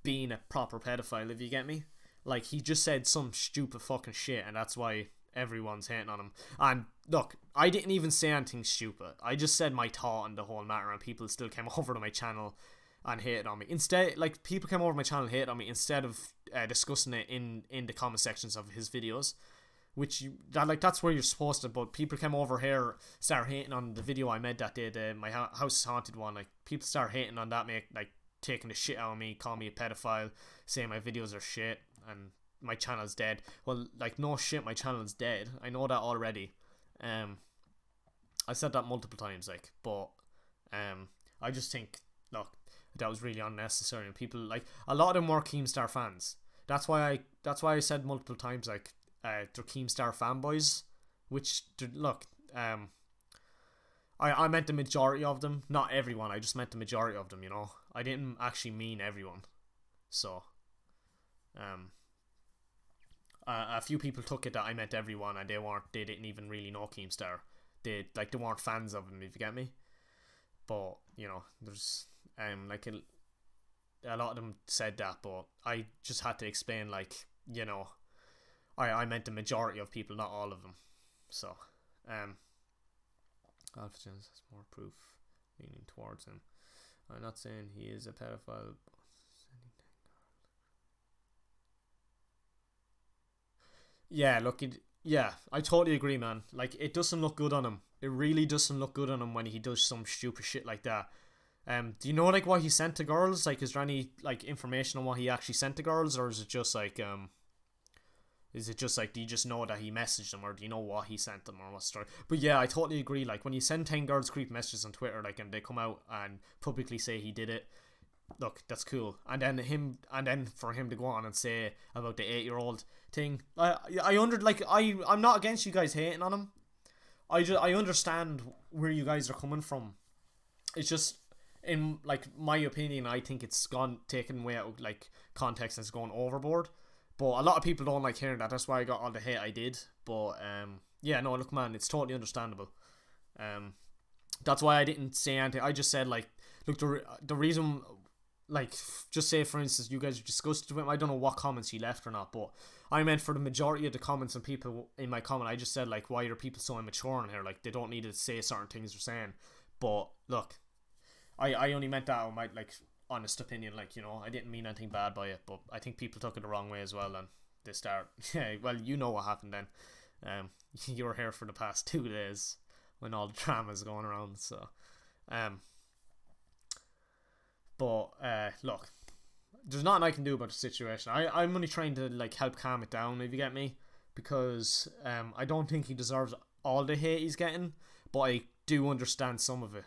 being a proper pedophile. If you get me, like, he just said some stupid fucking shit, and that's why everyone's hating on him. And look, I didn't even say anything stupid. I just said my thought on the whole matter, and people still came over to my channel and hated on me. Instead, like, people came over my channel and hated on me instead of discussing it in the comment sections of his videos, that's where you're supposed to. But people came over here, start hating on the video I made that day, my house is haunted one. Like, people start hating on that, taking the shit out of me, call me a pedophile, saying my videos are shit and my channel's dead. Well, like, no shit, my channel's dead. I know that already. I said that multiple times, like, but I just think, look, that was really unnecessary, and people, like, a lot of them were Keemstar fans. That's why I said multiple times, like, they're Keemstar fanboys, which, look, I meant the majority of them, not everyone. I just meant the majority of them. I didn't actually mean everyone. So, a few people took it that I meant everyone, and they didn't even really know Keemstar. They weren't fans of him, if you get me. But there's like a lot of them said that, but I just had to explain, like, I meant the majority of people, not all of them. So, Alpha Gens has more proof leaning towards him. I'm not saying he is a pedophile. Yeah, look, I totally agree, man. Like, it doesn't look good on him. It really doesn't look good on him when he does some stupid shit like that. Do you know, like, what he sent to girls? Like, is there any, like, information on what he actually sent to girls, or is it just like do you just know that he messaged them, or do you know what he sent them, or what story? But yeah, I totally agree. Like, when you send 10 girls creep messages on Twitter, like, and they come out and publicly say he did it, look, that's cool. And then for him to go on and say about the 8-year-old thing, I'm not against you guys hating on him. I understand where you guys are coming from. It's just, in, like, my opinion, I think it's taken way out of, like, context, and it's gone overboard. But a lot of people don't like hearing that. That's why I got all the hate I did. But yeah, no, look, man, it's totally understandable. That's why I didn't say anything. I just said, like, look, the reason, like, just say, for instance, you guys discussed it with him. I don't know what comments he left or not, but I meant for the majority of the comments and people in my comment, I just said, like, why are people so immature in here? Like, they don't need to say certain things they're saying. But look, I only meant that on my, like, honest opinion. Like, I didn't mean anything bad by it, but I think people took it the wrong way as well, and they start, yeah, well, you know what happened then. You were here for the past 2 days when all the drama's going around, so but look, there's nothing I can do about the situation. I'm only trying to, like, help calm it down, if you get me, because I don't think he deserves all the hate he's getting, but I do understand some of it.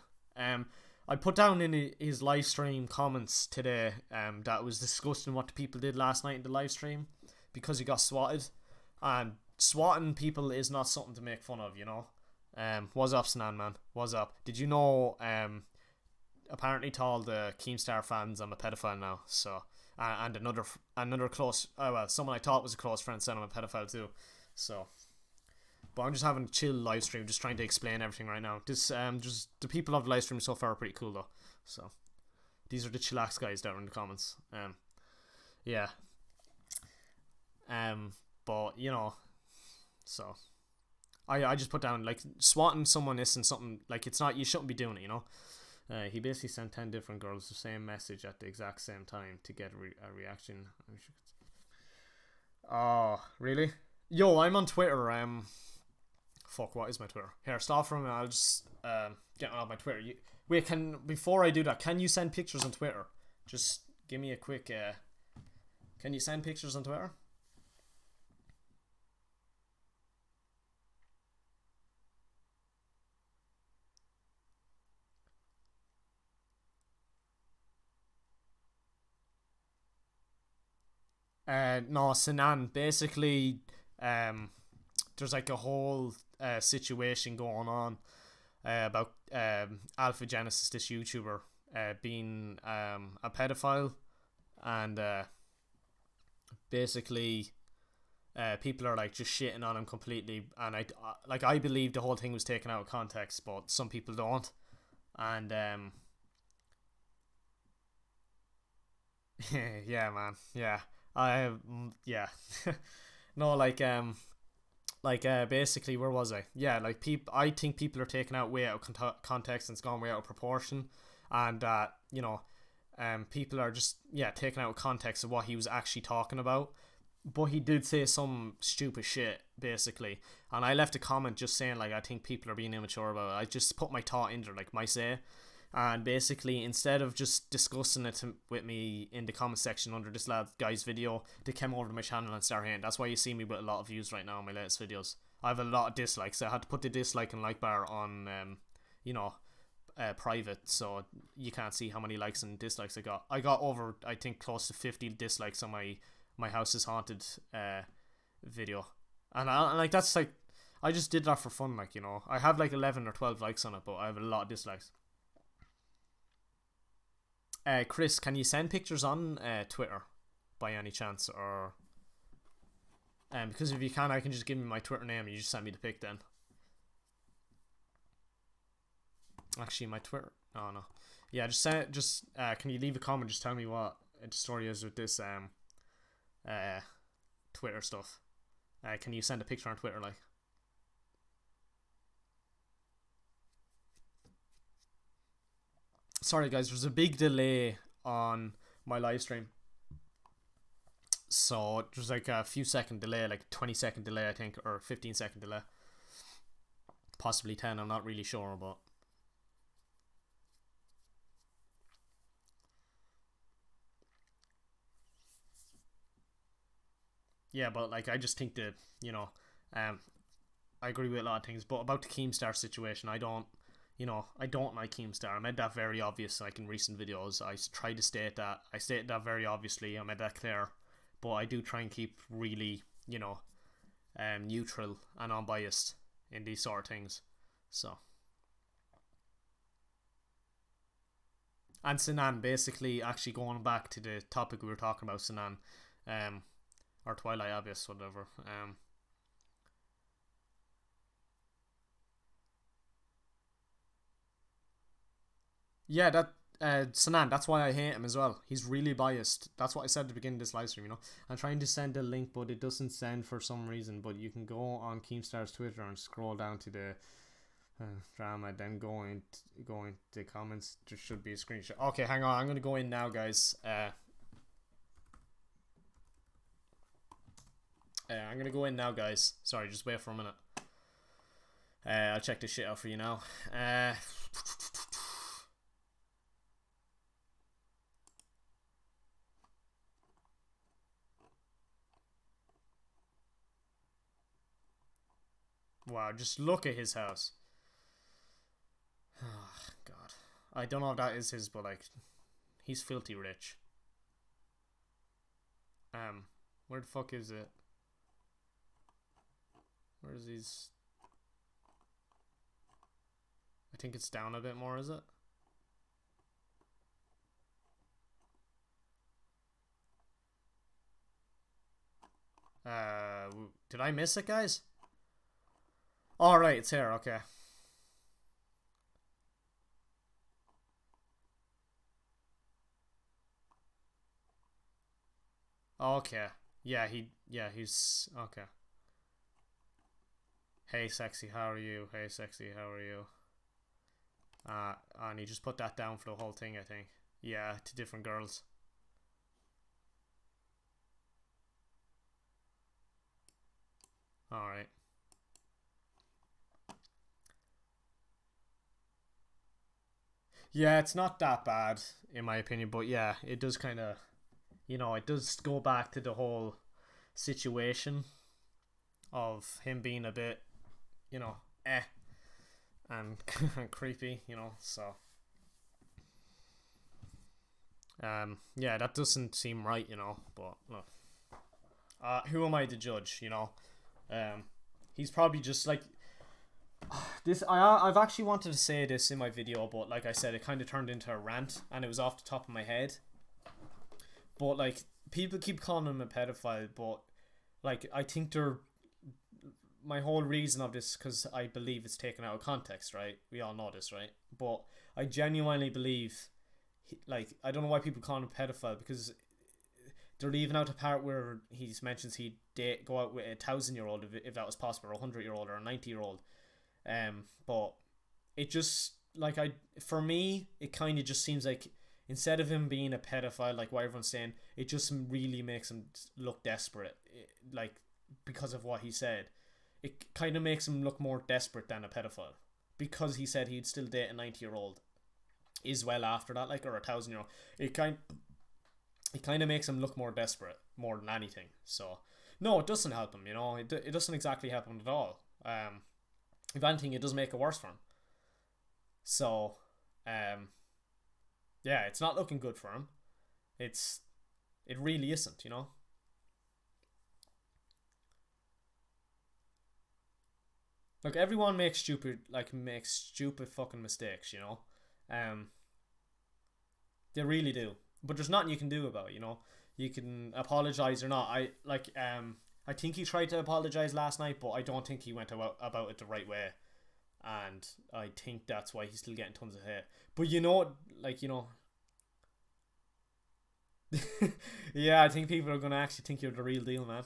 I put down in his live stream comments today that was disgusting what the people did last night in the live stream, because he got swatted, and swatting people is not something to make fun of. What's up, Snan, man? What's up? Did you know apparently to all the Keemstar fans, I'm a pedophile now, so and another close, someone I thought was a close friend said I'm a pedophile too, so. But I'm just having a chill live stream, just trying to explain everything right now. Just the people of the live stream so far are pretty cool though. So these are the chillax guys down in the comments. Yeah. But so I just put down, like, swatting someone isn't something, like, it's not, you shouldn't be doing it. He basically sent 10 different girls the same message at the exact same time to get a reaction. Oh, really? Yo, I'm on Twitter. Fuck, what is my Twitter? Here, stop for a minute. I'll just get on my Twitter. Before I do that, can you send pictures on Twitter? Just give me a quick. Can you send pictures on Twitter? No, Sinan. Basically, um, there's like a whole situation going on about Alpha Genesis, this YouTuber, being a pedophile, and basically people are like just shitting on him completely. And I believe the whole thing was taken out of context, but some people don't. And yeah, man, yeah, yeah. No, basically, where was I? Yeah, like I think people are taking out way out of context, and it's gone way out of proportion, and people are just, yeah, taking out of context of what he was actually talking about. But he did say some stupid shit, basically, and I left a comment just saying, like, I think people are being immature about it. I just put my thought into, like, my say, and basically, instead of just discussing it with me in the comment section under this guy's video, they came over to my channel and started hating. That's why you see me with a lot of views right now on my latest videos. I have a lot of dislikes. I had to put the dislike and like bar on you know private, so you can't see how many likes and dislikes I got. I got over, I think, close to 50 dislikes on my house is haunted video, and like, that's like, I just did that for fun. Like, I have like 11 or 12 likes on it, but I have a lot of dislikes. Chris, can you send pictures on Twitter by any chance? Or because if you can, I can just give me my Twitter name and you just send me the pic then. Actually, my Twitter. Oh no. Yeah, just send. Just can you leave a comment? Just tell me what the story is with this uh Twitter stuff. Can you send a picture on Twitter, like? Sorry guys, there's a big delay on my live stream, so there's like a few second delay, like 20-second delay, I think, or 15-second delay, possibly 10. I'm not really sure, but yeah, but like, I just think that, um, I agree with a lot of things, but about the Keemstar situation, I don't like Keemstar. I made that very obvious, like, in recent videos. I tried to state that. I stated that very obviously. I made that clear. But I do try and keep really, neutral and unbiased in these sort of things. So, and Sinan, basically, actually going back to the topic we were talking about, Sinan, um, or Twilight Abyss, whatever. Yeah, that Sanan, that's why I hate him as well. He's really biased. That's what I said at the beginning of this live stream. I'm trying to send a link, but it doesn't send for some reason. But you can go on Keemstar's Twitter and scroll down to the drama, then go into the comments. There should be a screenshot. Okay, hang on. I'm gonna go in now, guys. I'm gonna go in now, guys. Sorry, just wait for a minute. I'll check this shit out for you now. Wow, just look at his house. Oh, God. I don't know if that is his, but like, he's filthy rich. Where the fuck is it? Where's these? I think it's down a bit more, is it? Did I miss it, guys? All right, it's here. Okay. Okay. Yeah, he's okay. Hey, sexy, how are you? Hey, sexy, how are you? And he just put that down for the whole thing, I think. Yeah, to different girls. All right. Yeah, it's not that bad in my opinion, but yeah, it does kind of, it does go back to the whole situation of him being a bit, you know, eh, and creepy, so yeah, that doesn't seem right, but look. Who am I to judge? Um, he's probably just like this. I've actually wanted to say this in my video, but like I said, it kind of turned into a rant, and it was off the top of my head. But like people keep calling him a pedophile, but like I think they're my whole reason of this because I believe it's taken out of context, right? We all know this, right? But I genuinely believe, like, I don't know why people call him a pedophile because they're leaving out the part where he mentions he'd go out with a 1,000-year-old if that was possible, or a 100-year-old, or a 90-year-old. But it just like for me, it kind of just seems like instead of him being a pedophile, like what everyone's saying, it just really makes him look desperate, like because of what he said. It kind of makes him look more desperate than a pedophile because he said he'd still date a 90-year-old is well after that, like, or a 1,000-year-old. It kind of makes him look more desperate more than anything. So no, it doesn't help him. It doesn't exactly help him at all. If anything, it does make it worse for him. So yeah, it's not looking good for him. It really isn't. Like everyone makes stupid fucking mistakes. Um, they really do. But there's nothing you can do about it. You can apologize or not. I think he tried to apologize last night, but I don't think he went about it the right way. And I think that's why he's still getting tons of hate. But yeah, I think people are gonna actually think you're the real deal, man.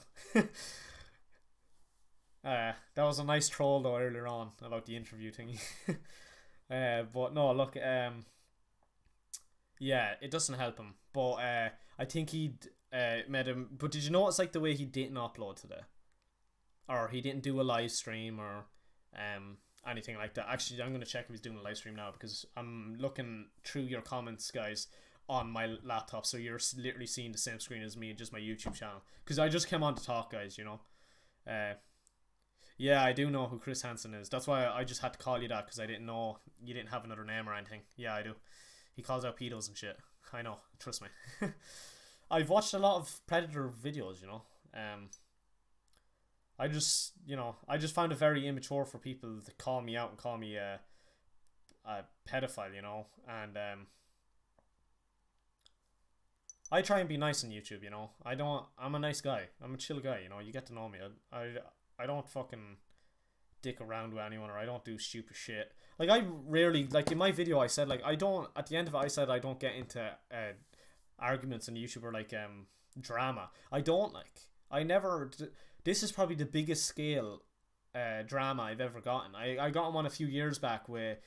That was a nice troll though earlier on about the interview thing. But no, look, yeah, it doesn't help him. But I think he'd met him. But did you notice like the way he didn't upload today, or he didn't do a live stream or anything like that? Actually, I'm gonna check if he's doing a live stream now because I'm looking through your comments, guys, on my laptop. So you're literally seeing the same screen as me and just my YouTube channel because I just came on to talk, guys. Uh, yeah, I do know who Chris Hansen is. That's why I just had to call you that because I didn't know you didn't have another name or anything. Yeah, I do. He calls out pedos and shit. I know. Trust me. I've watched a lot of Predator videos. I just found it very immature for people to call me out and call me a pedophile. And I try and be nice on YouTube. I'm a nice guy. I'm a chill guy. You get to know me. I don't fucking dick around with anyone, or I don't do stupid shit. Like I rarely, like in my video I said, like I don't, at the end of it I said I don't get into arguments on YouTube or like drama. I don't like, I never, this is probably the biggest scale drama I've ever gotten. I got one a few years back with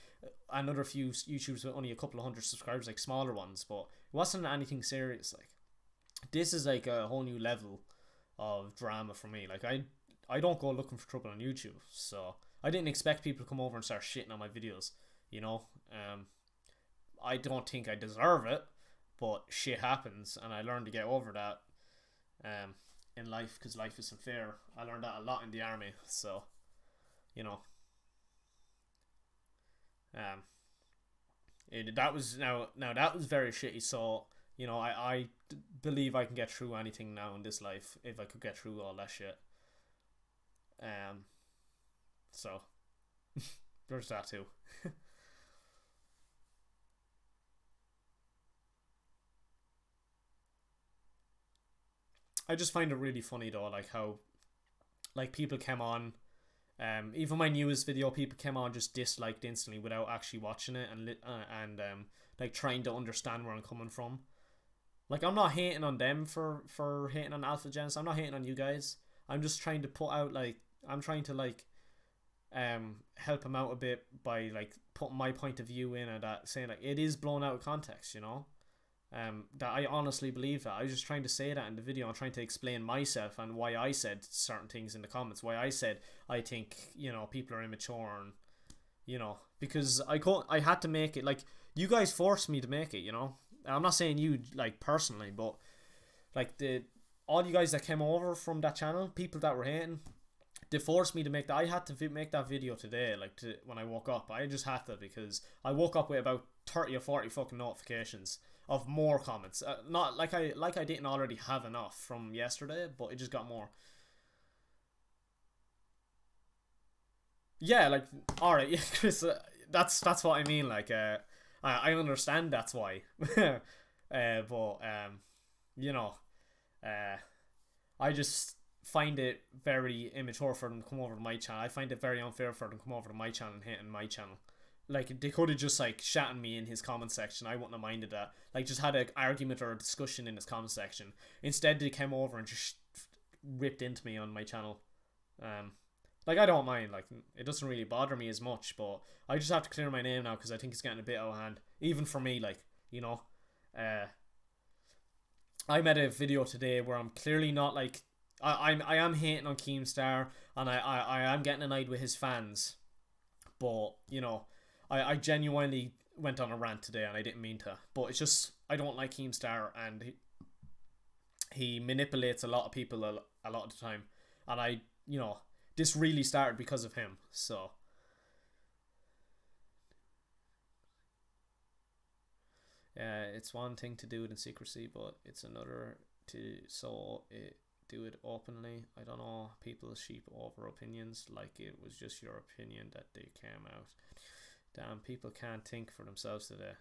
another few YouTubers with only a couple of hundred subscribers, like smaller ones, but it wasn't anything serious. Like this is like a whole new level of drama for me. Like I don't go looking for trouble on YouTube, so I didn't expect people to come over and start shitting on my videos. I don't think I deserve it, but shit happens, and I learned to get over that. In life, because life isn't fair. I learned that a lot in the army, so you know, um, that was now that was very shitty. So I believe I can get through anything now in this life if I could get through all that shit. Um, so there's that too. I just find it really funny though, like how like people came on, even my newest video, people came on just disliked instantly without actually watching it and like trying to understand where I'm coming from. Like I'm not hating on them for hating on Alpha Gens. I'm not hating on you guys. I'm just trying to put out like I'm trying to like help him out a bit by like putting my point of view in and that saying like it is blown out of context. That I honestly believe that. I was just trying to say that in the video. I'm trying to explain myself and why I said certain things in the comments. Why I said I think people are immature and because I had to make it. Like you guys forced me to make it. I'm not saying you like personally, but like all you guys that came over from that channel, people that were hating, they forced me to make that. I had to make that video today. Like when I woke up, I just had to because I woke up with about 30 or 40 fucking notifications of more comments. Not like I didn't already have enough from yesterday, but it just got more. Yeah, like all right, yeah, Chris. That's what I mean. Like, I understand that's why. But you know, uh, I just find it very immature for them to come over to my channel. I find it very unfair for them to come over to my channel and hit on my channel. Like they could have just like shat me in his comment section. I wouldn't have minded that. Like just had an argument or a discussion in his comment section. Instead, they came over and just ripped into me on my channel. Um, like I don't mind. Like it doesn't really bother me as much. But I just have to clear my name now because I think it's getting a bit out of hand. Even for me, like you know, uh, I made a video today where I'm clearly not like I am hating on Keemstar and I am getting annoyed with his fans, but you know, I genuinely went on a rant today and I didn't mean to. But it's just I don't like Keemstar and he manipulates a lot of people a lot of the time, and I you know this really started because of him. So it's one thing to do it in secrecy, but it's another to do it openly. I don't know. People sheep over opinions like it was just your opinion that they came out. Damn, people can't think for themselves today.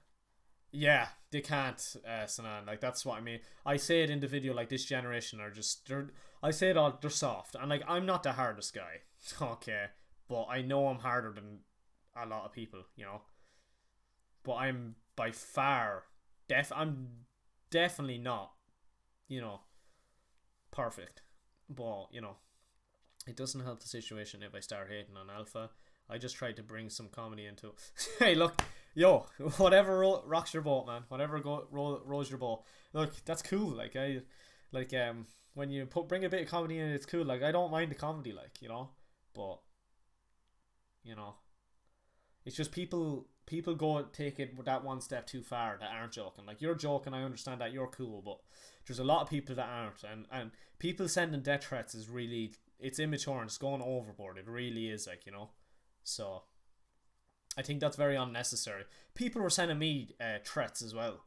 Yeah, they can't, Sanan. Like that's what I mean. I say it in the video. Like this generation are just they're. I say it all. They're soft, and like I'm not the hardest guy. Okay, but I know I'm harder than a lot of people. You know, but I'm by far I'm definitely not, you know, perfect. But, you know, it doesn't help the situation if I start hating on Alpha. I just tried to bring some comedy into it. Hey, look, yo, whatever rocks your boat, man. Whatever rolls your boat. Look, that's cool. Like like when you bring a bit of comedy in, it's cool. Like I don't mind the comedy, like you know, but you know, it's just people go take it that one step too far that aren't joking. Like you're joking, I understand that you're cool, but there's a lot of people that aren't, and people sending death threats is really it's immature and it's going overboard. It really is, like you know. So I think that's very unnecessary. People were sending me threats as well,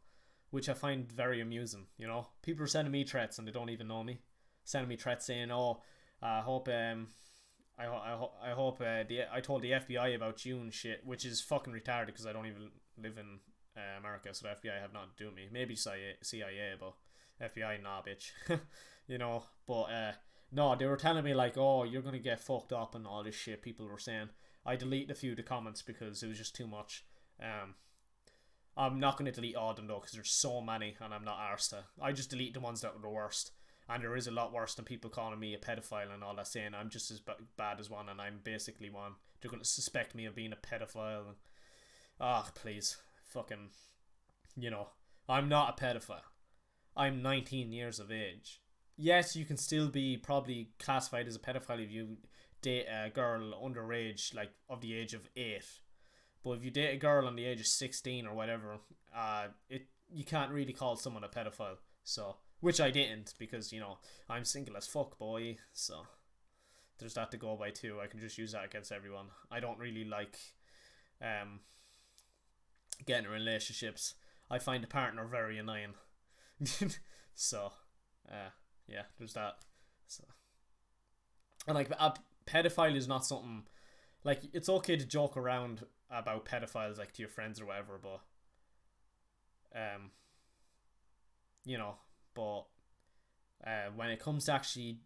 which I find very amusing. You know, people are sending me threats and they don't even know me, sending me threats saying, "Oh, I hope I hope I told the FBI about you and shit," which is fucking retarded because I don't even live in America, so the FBI have nothing to do with me. Maybe CIA, but FBI, nah, bitch. You know, but no, they were telling me like, "Oh, you're gonna get fucked up" and all this shit. People were saying. I deleted a few of the comments because it was just too much. I'm not going to delete all of them though because there's so many and I'm not arsed to. I just delete the ones that were the worst. And there is a lot worse than people calling me a pedophile and all that, saying I'm just as bad as one and I'm basically one. They're going to suspect me of being a pedophile. Ah, please. Fucking, you know, I'm not a pedophile. I'm 19 years of age. Yes, you can still be probably classified as a pedophile if you date a girl underage, like of the age of 8. But if you date a girl on the age of 16 or whatever, it you can't really call someone a pedophile. So, which I didn't because you know I'm single as fuck, boy. So there's that to go by too. I can just use that against everyone. I don't really like um getting in relationships. I find a partner very annoying. So, yeah, there's that. So, and like a pedophile is not something like it's okay to joke around about pedophiles like to your friends or whatever, but um, you know, but when it comes to actually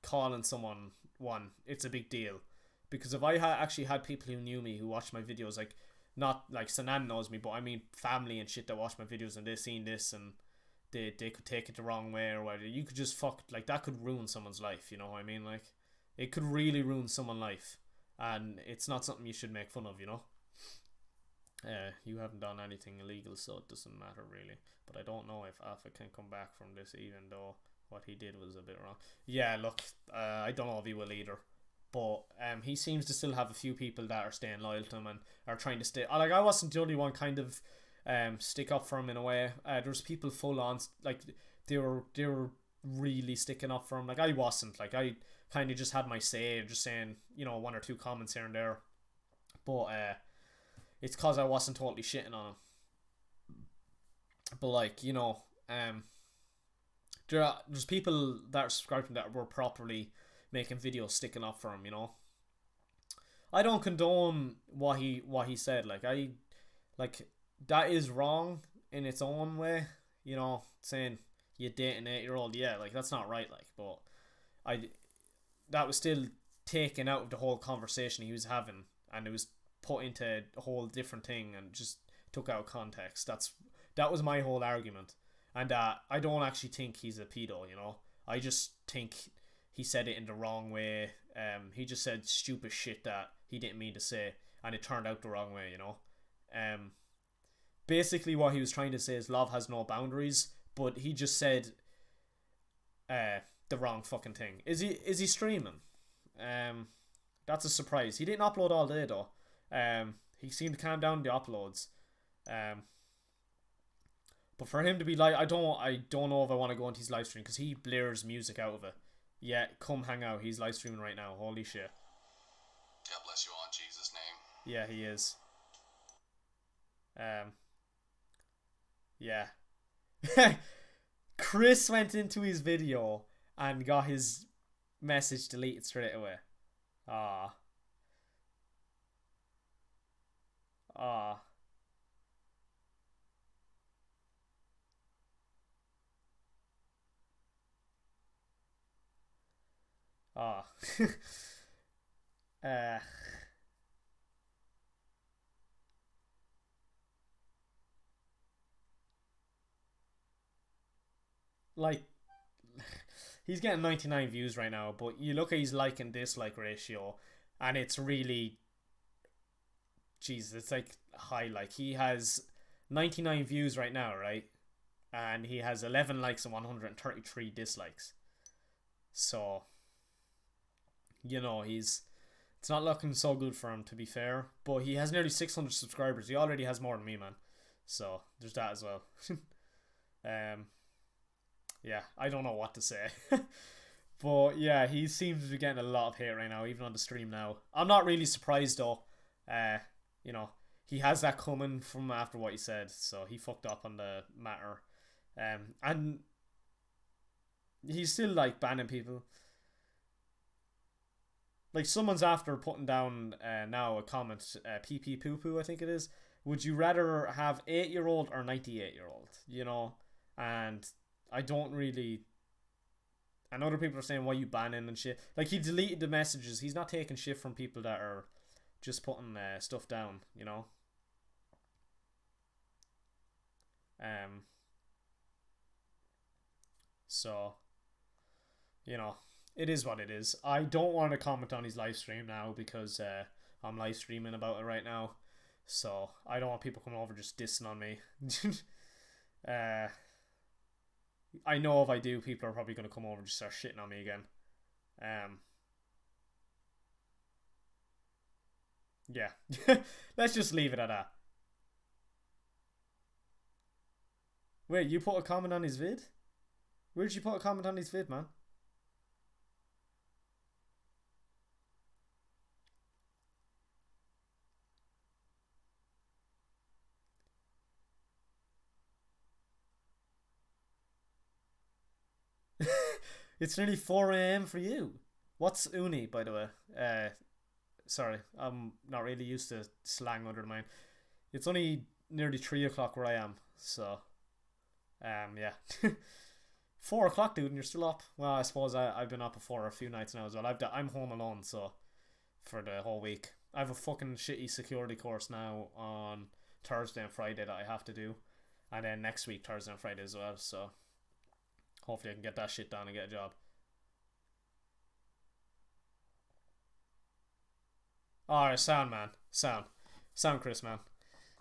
calling someone one, it's a big deal because if I actually had people who knew me who watched my videos, like not like Sanan knows me, but I mean family and shit that watch my videos and they seen this and they could take it the wrong way or whatever. You could just fuck like that could ruin someone's life. You know what I mean? Like it could really ruin someone's life, and it's not something you should make fun of. You know. You haven't done anything illegal, so it doesn't matter really. But I don't know if Alpha can come back from this, even though what he did was a bit wrong. Yeah, look, I don't know if he will either. But he seems to still have a few people that are staying loyal to him and are trying to stay. Like I wasn't the only one kind of stick up for him in a way. There's people full on like they were really sticking up for him. Like I wasn't. Like I kind of just had my say, just saying one or two comments here and there. But it's cause I wasn't totally shitting on him. But like, there's people that are subscribed to him that were properly making videos sticking up for him. I don't condone what he said. Like that is wrong in its own way. Saying you date an 8 year old, yeah, like that's not right. Like, but I that was still taken out of the whole conversation he was having, and it was put into a whole different thing and just took out of context. That was my whole argument, and I don't actually think he's a pedo. I just think he said it in the wrong way. He just said stupid shit that he didn't mean to say, and it turned out the wrong way. Um, Basically what he was trying to say is love has no boundaries, but he just said uh the wrong fucking thing. Is he streaming? Um, that's a surprise. He didn't upload all day though. He seemed to calm down the uploads. Um, but for him to be like, I don't know if I want to go into his live stream because he blares music out of it. Yeah, come hang out. He's live streaming right now. Holy shit. God bless you all in Jesus' name. Yeah, he is. Um, yeah. Chris went into his video and got his message deleted straight away. Ah, ah, ah. uh, like he's getting 99 views right now, but you look at his like and dislike ratio, and it's really, Jesus, it's like high. Like he has 99 views right now, right? And he has 11 likes and 133 dislikes. So, he's it's not looking so good for him, to be fair. But he has nearly 600 subscribers. He already has more than me, man. So there's that as well. um, yeah, I don't know what to say. But yeah, he seems to be getting a lot of hate right now, even on the stream now. I'm not really surprised though. Uh, you know, he has that coming from after what he said, so he fucked up on the matter. And he's still like banning people. Like someone's after putting down now a comment, pee pee poo poo, I think it is. Would you rather have 8 year old or 98-year old? And I don't really. And other people are saying why you banning and shit. Like he deleted the messages. He's not taking shit from people that are just putting stuff down. Um. So you know, it is what it is. I don't want to comment on his live stream now because I'm live streaming about it right now. So I don't want people coming over just dissing on me. uh, I know if I do, people are probably going to come over and just start shitting on me again. Um, yeah. Let's just leave it at that. Wait, you put a comment on his vid? Where did you put a comment on his vid, man? It's nearly 4 a.m. for you. What's uni, by the way? Sorry, I'm not really used to slang under mine. It's only nearly 3 o'clock where I am, so yeah. 4 o'clock, dude, and you're still up. Well, I suppose I've been up before a few nights now as well. I'm home alone, so for the whole week, I have a fucking shitty security course now on Thursday and Friday that I have to do, and then next week Thursday and Friday as well. So hopefully I can get that shit done and get a job. Alright, sound man, sound, Chris, man.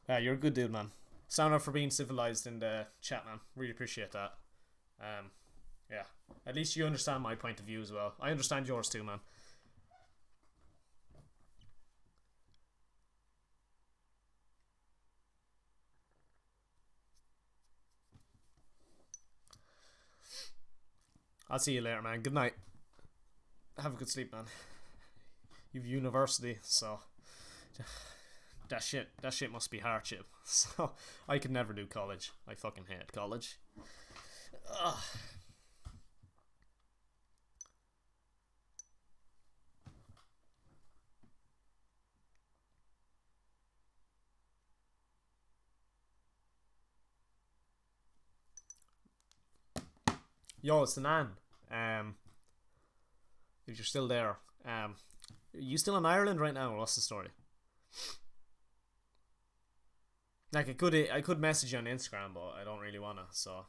Yeah, you're a good dude, man. Sound up for being civilized in the chat, man. Really appreciate that. Um, yeah. At least you understand my point of view as well. I understand yours too, man. I'll see you later, man. Good night. Have a good sleep, man. You've university, so That shit must be hardship. So I could never do college. I fucking hate college. Ugh. Yo, it's Sinan. Um, if you're still there, are you still in Ireland right now, or what's the story? Like I could message you on Instagram, but I don't really wanna. So,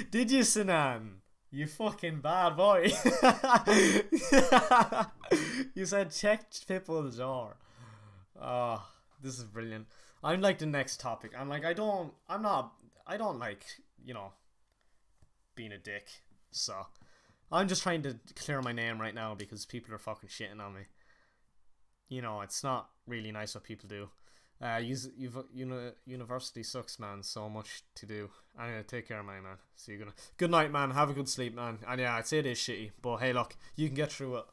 did you, Sinan? You fucking bad boy. You said check people's door. Oh, this is brilliant. I'm like the next topic. I'm like I don't like you know being a dick. So I'm just trying to clear my name right now because people are fucking shitting on me. It's not really nice what people do. University sucks, man. So much to do. Anyway, take care, man. See you gonna. Good night, man. Have a good sleep, man. And yeah, I'd say it is shitty, but hey, look, you can get through it.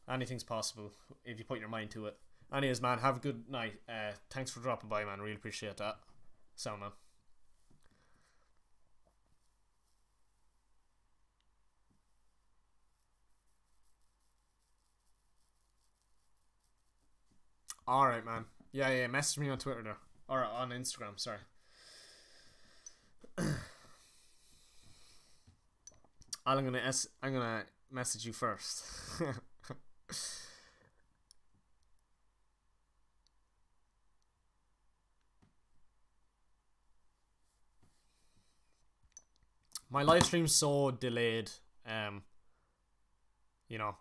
Anything's possible if you put your mind to it. Anyways, man, have a good night. Thanks for dropping by, man. Really appreciate that. Sound, man. All right, man. Yeah, yeah. Message me on Twitter there or on Instagram. Sorry. I'm gonna message you first. My live stream's so delayed. Um, you know.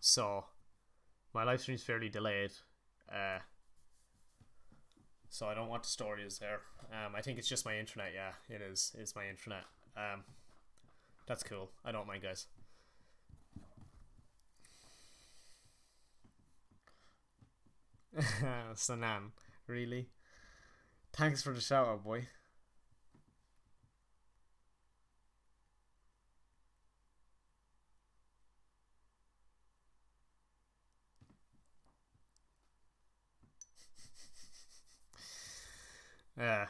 So my live stream's fairly delayed. Uh, so I don't want the stories there. I think it's just my internet. Yeah, it is. It's my internet. Um, that's cool. I don't mind, guys. Sanan, really? Thanks for the shout out, boy. Yeah.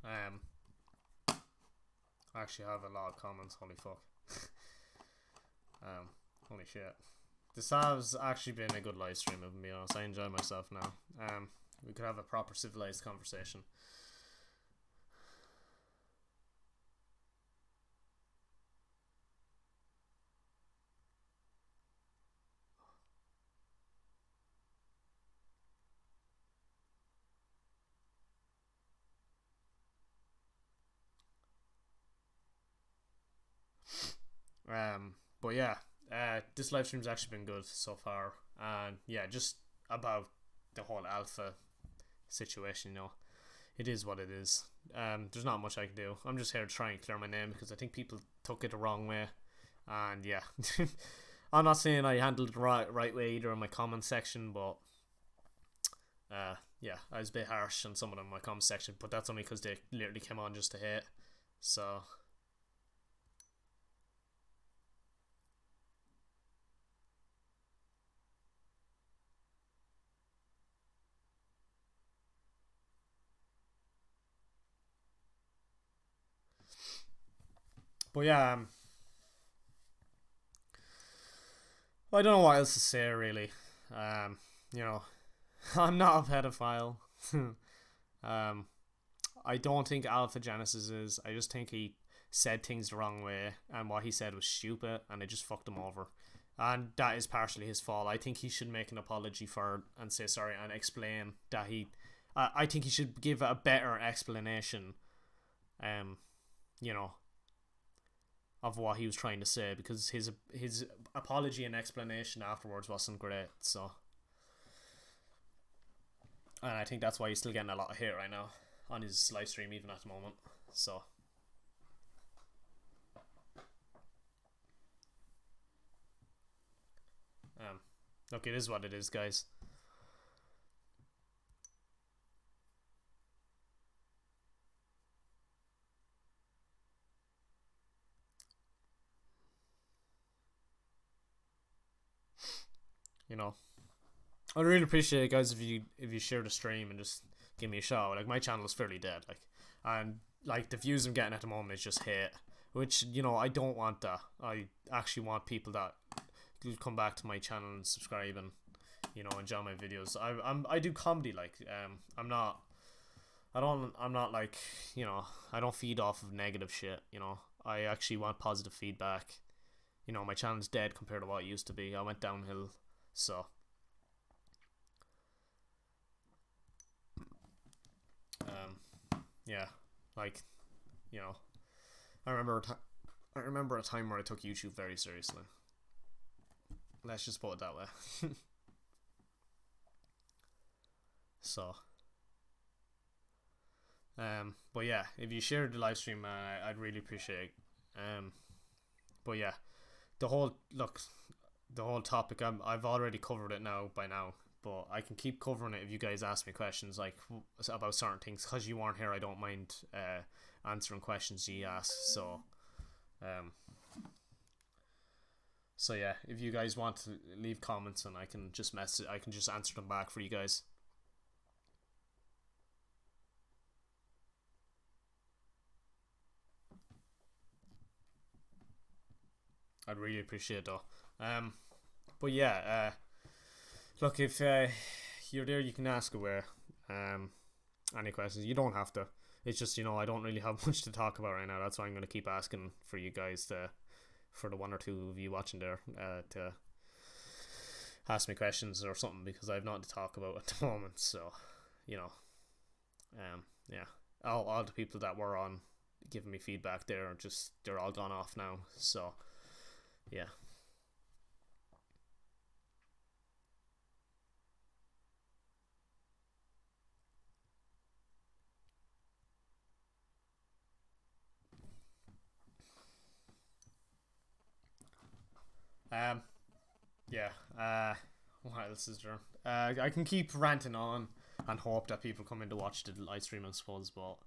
Um, I actually have a lot of comments. Holy fuck. Holy shit. This has actually been a good live stream, if I'm being honest. I enjoy myself now. We could have a proper civilized conversation. But yeah, this live stream's actually been good so far, and yeah, just about the whole alpha situation. It is what it is. There's not much I can do. I'm just here to try and clear my name because I think people took it the wrong way, and yeah, I'm not saying I handled it the right way either in my comment section, but yeah, I was a bit harsh on someone in my comment section, but that's only because they literally came on just to hate. So but yeah, I don't know what else to say really. You know, I'm not a pedophile. um, I don't think Alpha Genesis is. I just think he said things the wrong way, and what he said was stupid, and it just fucked him over. And that is partially his fault. I think he should make an apology for it and say sorry and explain that he. I think he should give a better explanation. Um, you know, of what he was trying to say, because his apology and explanation afterwards wasn't great. So, and I think that's why he's still getting a lot of hate right now on his live stream, even at the moment. So, look, it is what it is, guys. You know, I'd really appreciate it, guys, if you share the stream and just give me a shout. Like, my channel is fairly dead, like, and like the views I'm getting at the moment is just hate, which, you know, I don't want that. I actually want people that will come back to my channel and subscribe and, you know, enjoy my videos. I do comedy, like, I'm not like, you know, I don't feed off of negative shit. You know, I actually want positive feedback. You know, my channel's dead compared to what it used to be. I went downhill. So, yeah, like, you know, I remember I remember a time where I took YouTube very seriously. Let's just put it that way. So, but yeah, if you shared the live stream, I'd really appreciate it. But yeah, the whole look, the whole topic, I've already covered it now by now, but I can keep covering it if you guys ask me questions like about certain things. Because you weren't here, I don't mind answering questions you ask. So, um, so yeah, if you guys want to leave comments, and I can just answer them back for you guys. I'd really appreciate it though. But yeah, look, if you're there, you can ask away. Um, any questions? You don't have to. It's just, you know, I don't really have much to talk about right now. That's why I'm gonna keep asking for you guys to, for the one or two of you watching there, to ask me questions or something, because I have nothing to talk about at the moment. So, you know, yeah, all the people that were on giving me feedback there, they're all gone off now. So, yeah. Um, yeah. What else is there? I can keep ranting on and hope that people come in to watch the live stream, I suppose, but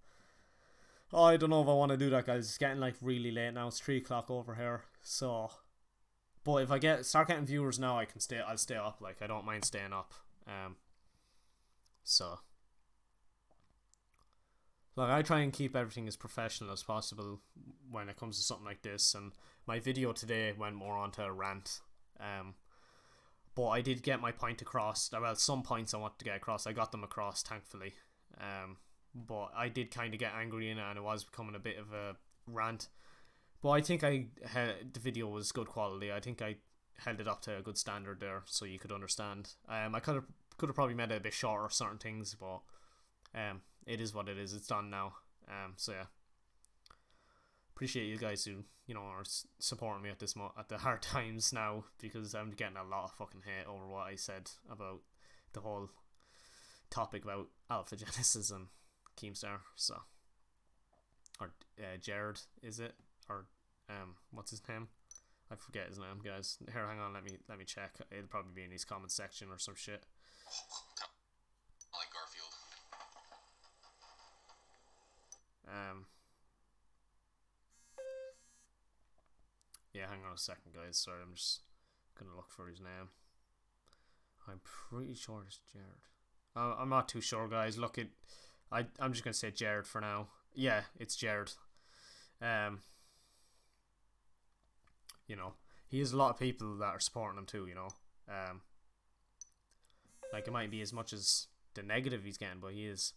oh, I don't know if I want to do that, guys. It's getting like really late now. It's 3 o'clock over here, so. But if I start getting viewers now, I'll stay up. Like, I don't mind staying up. So like, I try and keep everything as professional as possible when it comes to something like this. And my video today went more onto a rant. But I did get my point across. Well, some points I wanted to get across, I got them across, thankfully. But I did kind of get angry in it, and it was becoming a bit of a rant. But I think the video was good quality. I think I held it up to a good standard there, so you could understand. I could have probably made it a bit shorter certain things, but it is what it is. It's done now. So yeah, appreciate you guys who, you know, are supporting me at at the hard times now, because I'm getting a lot of fucking hate over what I said about the whole topic about Alpha Genesis and Keemstar. So, or Jared, is it? Or what's his name? I forget his name, guys. Here, hang on, let me check. It'll probably be in his comment section or some shit. I like Garfield. Yeah, hang on a second, guys. Sorry, I'm just gonna look for his name. I'm pretty sure it's Jared. I'm not too sure, guys. Look, I'm just gonna say Jared for now. Yeah, it's Jared. You know, he has a lot of people that are supporting him too. You know, um, like it might be as much as the negative he's getting, but he is.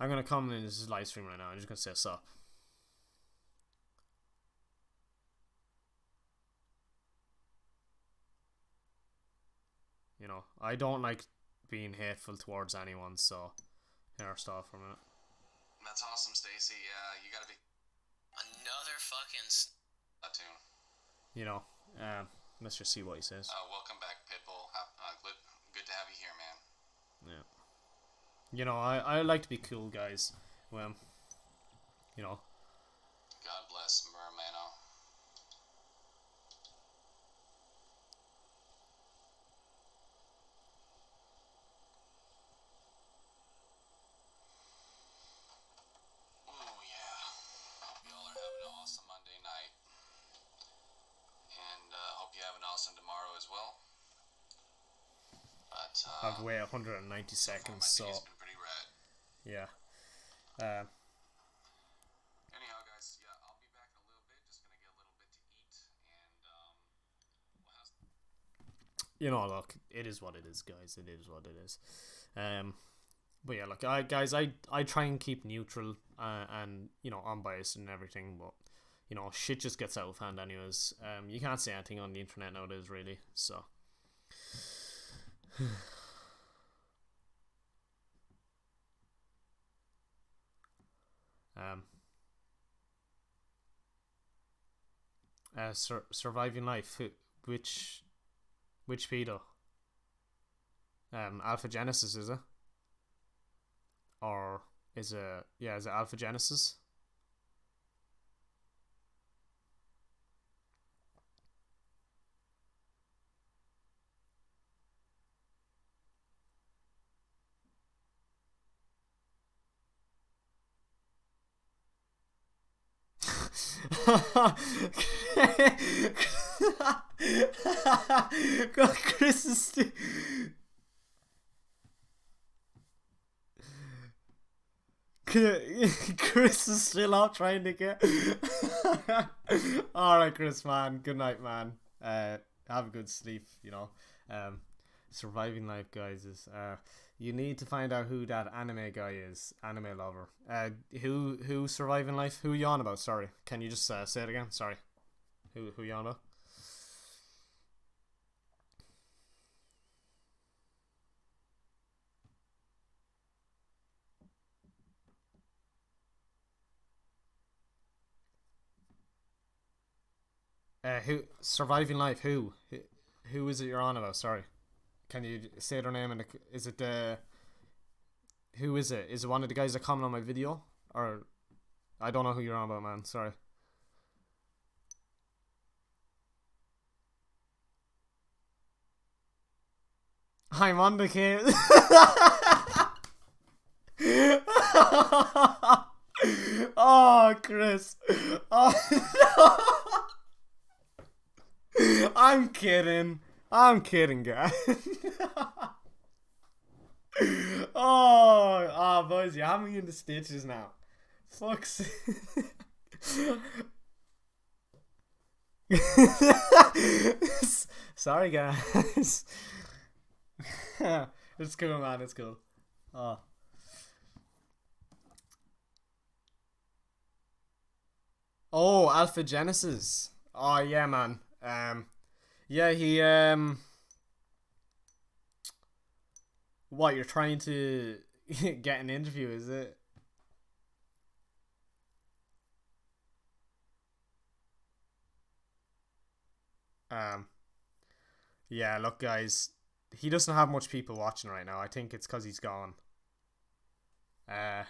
I'm gonna come in his live stream right now. I'm just gonna say sup. You know, I don't like being hateful towards anyone, so here, stop for a minute. That's awesome, Stacy. Yeah, you gotta be another fucking tune. You know, let's just see what he says. Welcome back, Pitbull. Good to have you here, man. Yeah. You know, I like to be cool, guys. Well, you know. God bless Mermano. Oh yeah. Hope you all are having an awesome Monday night, and hope you have an awesome tomorrow as well. But I've waited 190 seconds, so it's been pretty rad. Yeah. Anyhow, guys, yeah, I'll be back in a little bit. Just gonna get a little bit to eat, and you know, look, it is what it is, guys. It is what it is. But yeah, look, I try and keep neutral and you know unbiased and everything, but you know shit just gets out of hand anyways. You can't say anything on the internet nowadays, really. So. Surviving life. Which pedo? Alpha Genesis, is it? Or is it? Yeah, is it Alpha Genesis? God, Chris is Chris is still out trying to get. Alright, Chris, man. Good night, man. Have a good sleep, you know. Surviving life, guys, is you need to find out who that anime guy is, anime lover. Who surviving life? Who you on about? Sorry, can you just say it again? Sorry, who you on about? Who surviving life? Who is it you're on about? Sorry, can you say their name? And is it who is it? Is it one of the guys that comment on my video? Or I don't know who you're on about, man. Sorry. I'm on the case. Oh, Chris. Oh, no. I'm kidding. I'm kidding, guys. Oh, boys, you have me in the stitches now. Fuck's. Sorry, guys. It's cool, man. It's cool. Oh. Oh, Alpha Genesis. Oh yeah, man. Yeah, he What, you're trying to get an interview, is it? Yeah, look, guys, he doesn't have much people watching right now. I think it's because he's gone. Uh,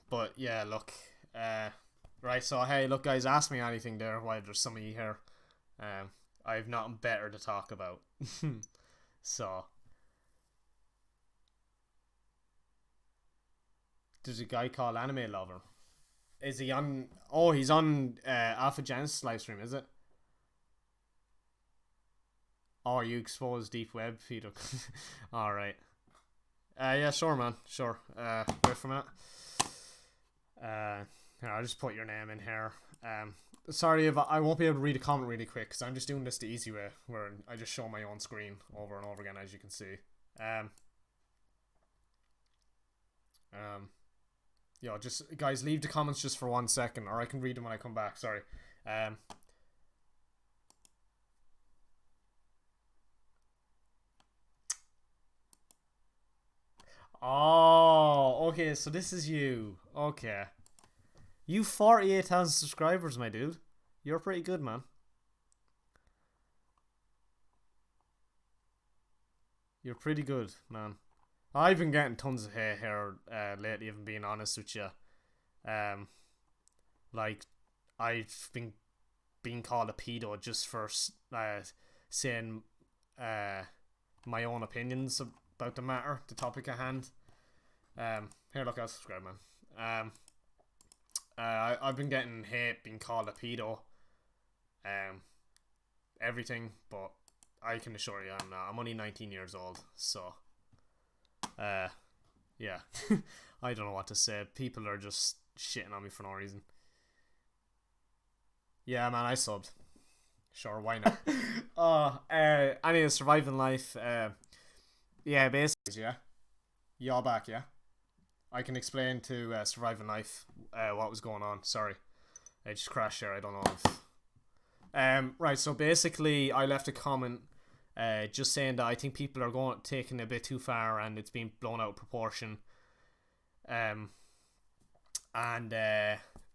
but yeah, look, right. So hey, look, guys, ask me anything there while there's some of you here. I have nothing better to talk about. So there's a guy called Anime Lover. Is he on? Oh, he's on Alpha Genesis live stream, is it? Oh, you expose deep web feed. All right. Yeah, sure, man. Sure. Wait for a minute. Here, I'll just put your name in here. sorry if I won't be able to read a comment really quick because I'm just doing this the easy way, where I just show my own screen over and over again, as you can see. Um, um, Yo, just guys, leave the comments just for 1 second, or I can read them when I come back. Sorry. Um. Oh, okay. So this is you. Okay. You 48,000 subscribers, my dude. You're pretty good, man. You're pretty good, man. I've been getting tons of hate here lately, if I'm being honest with you. Um, like, I've been being called a pedo just for saying uh, my own opinions about the matter, the topic at hand. Here, look, I'll subscribe, man. I've been getting hate, being called a pedo, everything, but I can assure you I'm not. I'm only 19 years old, so, yeah. I don't know what to say. People are just shitting on me for no reason. Yeah, man, I subbed. Sure, why not? Anyway, surviving life. Yeah, basically, yeah. Y'all back, yeah. I can explain to surviving life what was going on. Sorry, I just crashed there. I don't know if. Right. So basically, I left a comment, just saying that I think people are going taking it a bit too far and it's being blown out of proportion. Um, and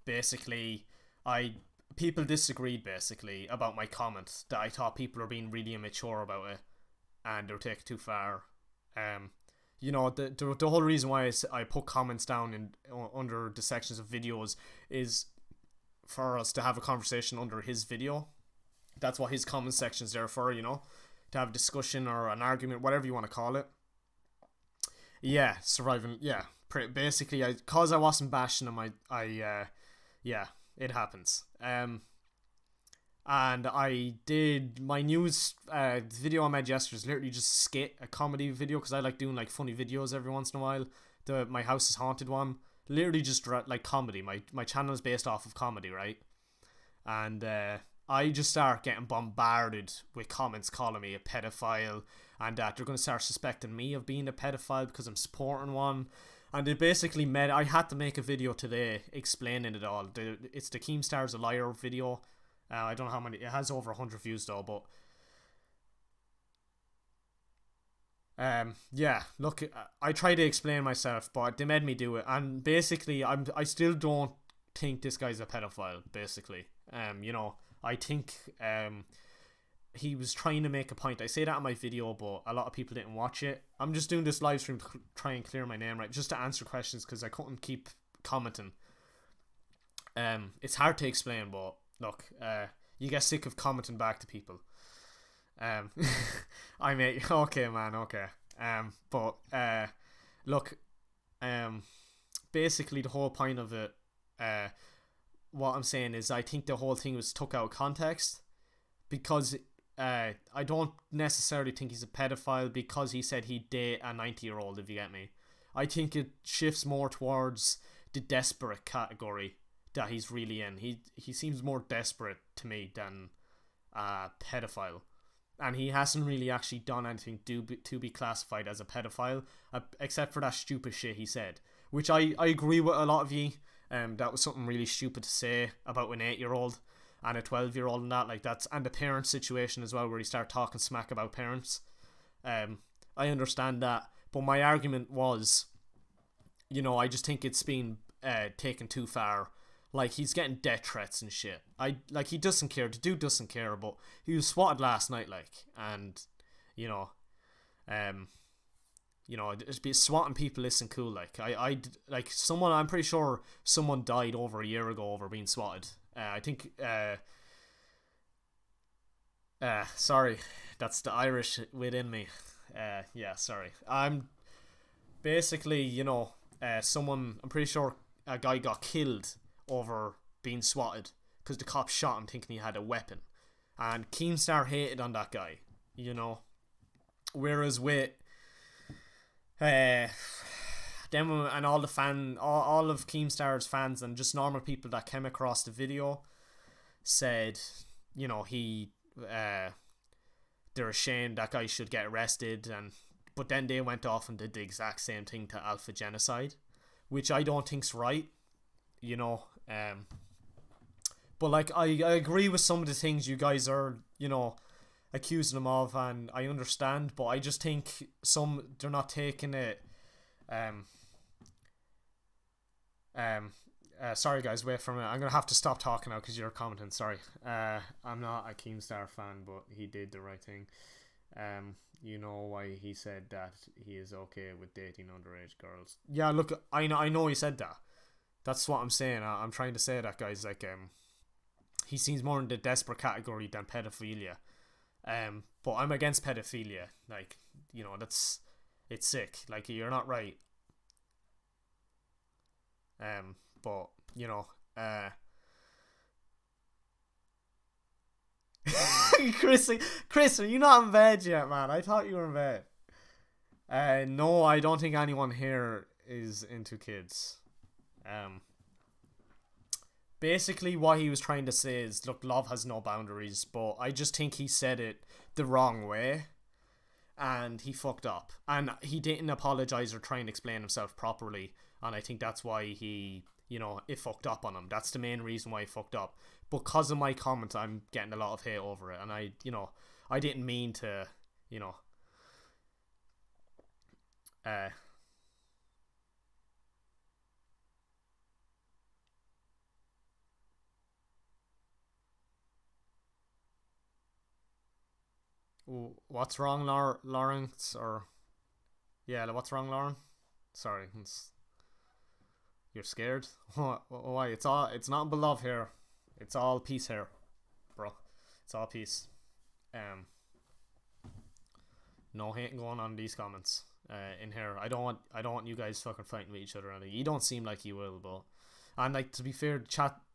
basically, I people disagreed basically about my comment, that I thought people were being really immature about it and they were taking it too far. Um, the whole reason why I put comments down in under the sections of videos is for us to have a conversation under his video. That's what his comment section's there for, to have a discussion or an argument, whatever you want to call it. Yeah, surviving. Yeah, basically, cause I wasn't bashing him, yeah, it happens. And I did my news video I made yesterday is literally just a skit, a comedy video, because I like doing like funny videos every once in a while. The My House is Haunted one, literally just like comedy. My channel is based off of comedy, right? And I just start getting bombarded with comments calling me a pedophile, and that they're going to start suspecting me of being a pedophile because I'm supporting one. And it basically made I had to make a video today explaining it all. It's the Keemstar's a liar video. I don't know how many. It has over 100 views though, but yeah. Look, I tried to explain myself, but they made me do it. And basically, I still don't think this guy's a pedophile. Basically, I think he was trying to make a point. I say that in my video, but a lot of people didn't watch it. I'm just doing this live stream to try and clear my name, right? Just to answer questions because I couldn't keep commenting. It's hard to explain, but look, you get sick of commenting back to people. I may okay, man, okay. But look, basically the whole point of it, what I'm saying is I think the whole thing was took out of context because I don't necessarily think he's a pedophile because he said he'd date a 90-year-old. If you get me, I think it shifts more towards the desperate category that he's really in. He seems more desperate to me than a pedophile, and he hasn't really actually done anything to be classified as a pedophile, except for that stupid shit he said, which I agree with a lot of you. That was something really stupid to say about an 8-year-old and a 12-year-old, and that, like, that's, and the parent situation as well, where he started talking smack about parents. I understand that, but my argument was, I just think it's been taken too far. Like, he's getting death threats and shit. He doesn't care. The dude doesn't care. But he was swatted last night, like, and it'd be swatting people isn't cool. Like, I'm pretty sure someone died over a year ago over being swatted. I think. Sorry, that's the Irish within me. Yeah, sorry. I'm basically, someone. I'm pretty sure a guy got killed over being swatted because the cops shot him thinking he had a weapon, and Keemstar hated on that guy, whereas with them and all of Keemstar's fans and just normal people that came across the video, said, you know, uh, they're ashamed that guy should get arrested, and but then they went off and did the exact same thing to Alpha Genocide, which I don't think's right, you know. But like I agree with some of the things you guys are, you know, accusing them of, and I understand, but I just think they're not taking it. Um, Sorry guys, wait for a minute. I'm gonna have to stop talking now because you're commenting. Sorry. I'm not a Keemstar fan, but he did the right thing. You know why he said that he is okay with dating underage girls? Yeah, look, I know he said that. That's what I'm saying. I'm trying to say that, guys. Like, he seems more in the desperate category than pedophilia. But I'm against pedophilia. Like, you know, it's sick. Like, you're not right. But you know, Chris, are you not in bed yet, man? I thought you were in bed. No, I don't think anyone here is into kids. Um, Basically, what he was trying to say is, look, love has no boundaries, but I just think he said it the wrong way, and he fucked up, and he didn't apologize or try and explain himself properly, and I think that's why he, you know, it fucked up on him. That's the main reason why he fucked up. Because of my comments, I'm getting a lot of hate over it, and I, you know, I didn't mean to, you know, uh, what's wrong, Lawrence? Or yeah, what's wrong, Lauren? Sorry, you're scared. Why? It's not beloved here. It's all peace here, bro. It's all peace. Um, no hating going on in these comments. In here, I don't want you guys fucking fighting with each other. And you don't seem like you will, but and like to be fair,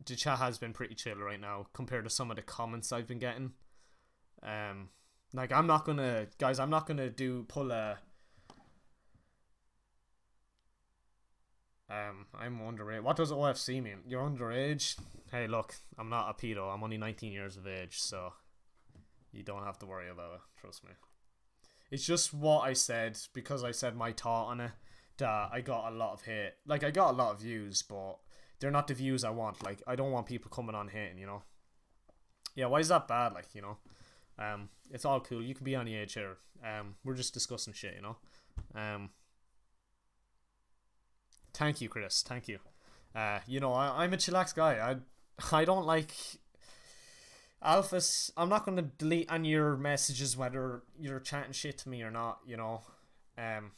the chat has been pretty chill right now compared to some of the comments I've been getting. Like I'm not gonna, guys, I'm not gonna pull a. I'm underage. What does OFC mean? You're underage? Hey, look, I'm not a pedo. I'm only 19 years of age, so you don't have to worry about it. Trust me. It's just what I said, because I said my thought on it, that I got a lot of hate. Like, I got a lot of views, but they're not the views I want. Like, I don't want people coming on hating, you know? Yeah, why is that bad? Like, you know? It's all cool. You can be on the age here. We're just discussing shit, you know? Thank you, Chris. Thank you. You know, I'm a chillax guy. I don't like Alphas. I'm not gonna delete any of your messages whether you're chatting shit to me or not. You know, um,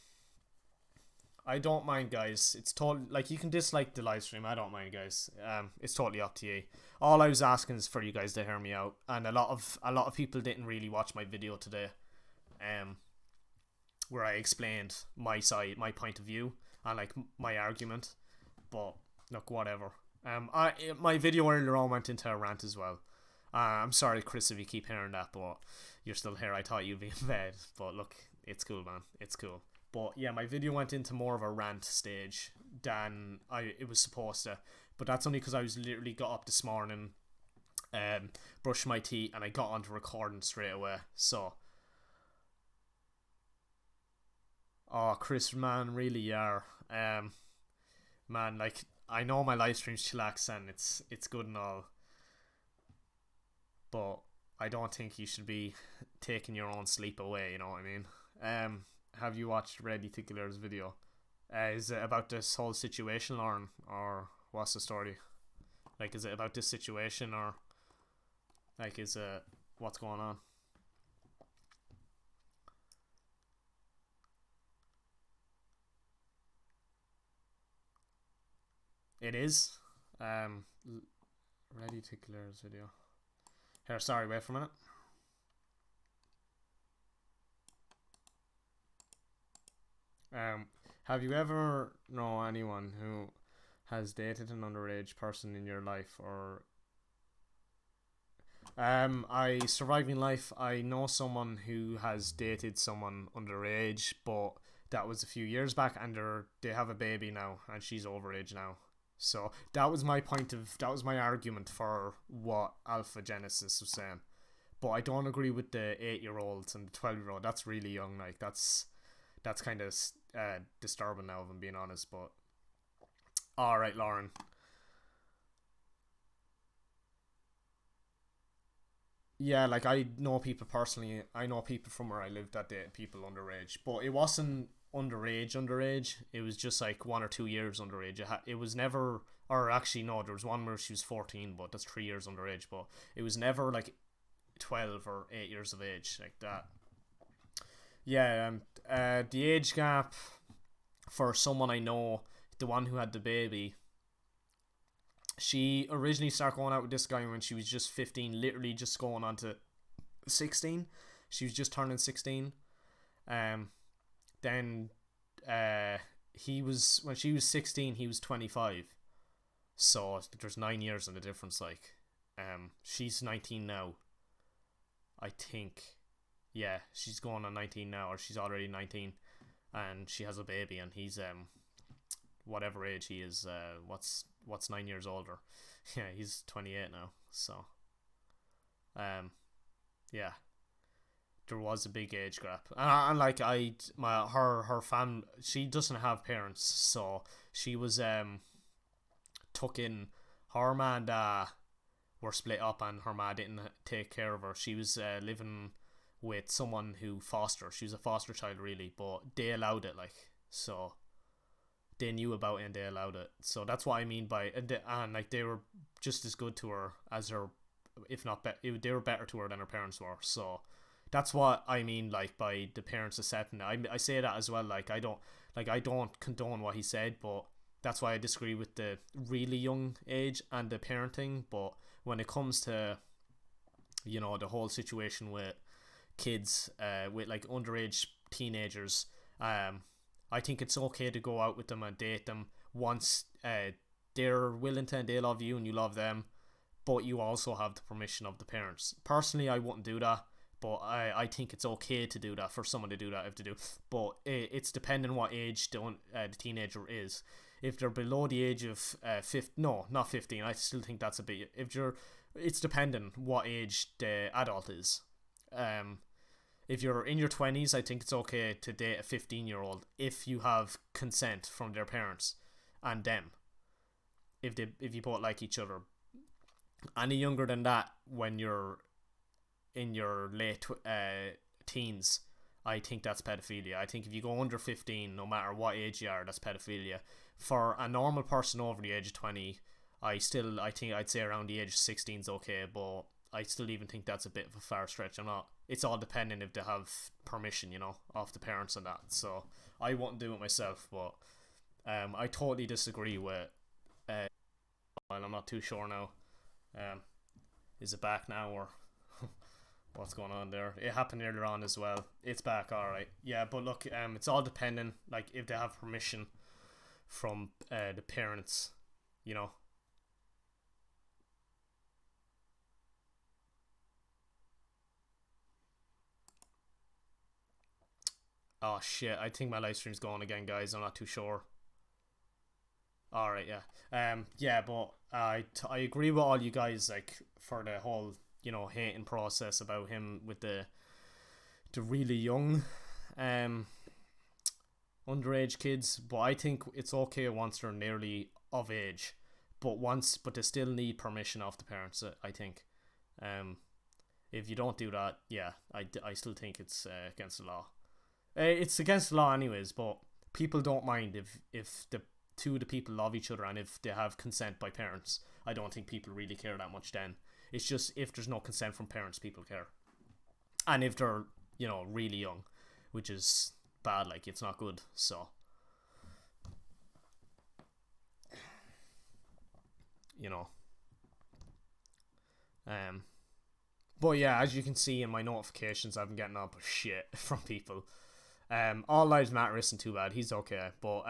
I don't mind, guys. It's totally like you can dislike the live stream. I don't mind, guys. It's totally up to you. All I was asking is for you guys to hear me out, and a lot of people didn't really watch my video today, where I explained my side, my point of view, and like my argument. But look, whatever. My video earlier on went into a rant as well. I'm sorry, Chris, if you keep hearing that, but you're still here. I thought you'd be in bed, but look, it's cool, man. It's cool. But yeah, my video went into more of a rant stage than it was supposed to. But that's only because I was literally got up this morning, brushed my teeth, and I got onto recording straight away. So, oh, Chris, man, really, yeah. Man, like I know my live stream's chillax and it's good and all, but I don't think you should be taking your own sleep away. You know what I mean? Have you watched Ready Tickler's video? Is it about this whole situation, Lauren, or what's the story? Like, is it about this situation, or like, is it what's going on? It is. Ready Tickler's video. Here, sorry, wait for a minute. Have you ever know anyone who has dated an underage person in your life, or I surviving life? I know someone who has dated someone underage, but that was a few years back, and they have a baby now, and she's overage now. So that was my argument for what Alpha Genesis was saying. But I don't agree with the 8-year-olds and the 12-year-old. That's really young. Like that's kind of disturbing now, if I'm being honest. But all right, Lauren. Yeah, like I know people personally. I know people from where I lived that dated people underage, but it wasn't underage. Underage. It was just like 1 or 2 years underage. It was never, or actually no, there was one where she was 14, but that's 3 years underage. But it was never like 12 or 8 years of age like that. Yeah, the age gap for someone I know, the one who had the baby, she originally started going out with this guy when she was just 15, literally just going on to 16. She was just turning 16. Um, then he was, when she was 16, he was 25. So there's 9 years in the difference. Like, she's 19 now, I think. Yeah, she's going on 19 now, or she's already 19, and she has a baby, and he's whatever age he is. What's 9 years older? Yeah, he's 28 now. So um, yeah, there was a big age gap, and like her fam, she doesn't have parents, so she was took in. Her ma and were split up, and her ma didn't take care of her. She was living with someone who foster. She was a foster child, really, but they allowed it, like, so they knew about it and they allowed it. So that's what I mean by, and like they were just as good to her as her, if not better. They were better to her than her parents were. So that's what I mean, like, by the parents accepting it. I say that as well. I don't condone what he said, but that's why I disagree with the really young age and the parenting. But when it comes to, the whole situation with kids, with like underage teenagers, I think it's okay to go out with them and date them once they're willing to, and they love you and you love them, but you also have the permission of the parents. Personally, I wouldn't do that, but I think it's okay to do that, for someone to do that if they do. But it's depending what age the teenager is. If they're below the age of 15, no, not 15, I still think that's a bit. It's depending what age the adult is. Um, if you're in your 20s, I think it's okay to date a 15-year-old if you have consent from their parents and them. If you both like each other. Any younger than that, when you're in your late teens, I think that's pedophilia. I think if you go under 15, no matter what age you are, that's pedophilia. For a normal person over the age of 20, I think I'd say around the age of 16 is okay, but I still even think that's a bit of a far stretch. I'm not. It's all dependent if they have permission, off the parents and that. So I wouldn't do it myself, but I totally disagree with. Well, I'm not too sure now. Um, is it back now, or what's going on there? It happened earlier on as well. It's back, all right. Yeah, but look, it's all dependent, like, if they have permission from the parents, you know. Oh shit! I think my live stream's going again, guys. I'm not too sure. All right, yeah. Yeah, but I agree with all you guys, like, for the whole, hating process about him with the really young um underage kids. But I think it's okay once they're nearly of age, but they still need permission of the parents. I think. Um, if you don't do that, yeah, I still think it's against the law. It's against the law anyways, but people don't mind if the two of the people love each other and if they have consent by parents. I don't think people really care that much then. It's just if there's no consent from parents, people care. And if they're, really young, which is bad, like, it's not good. So, you know. Um but yeah, as you can see in my notifications, I've been getting up shit from people. All lives matter isn't too bad. He's okay, but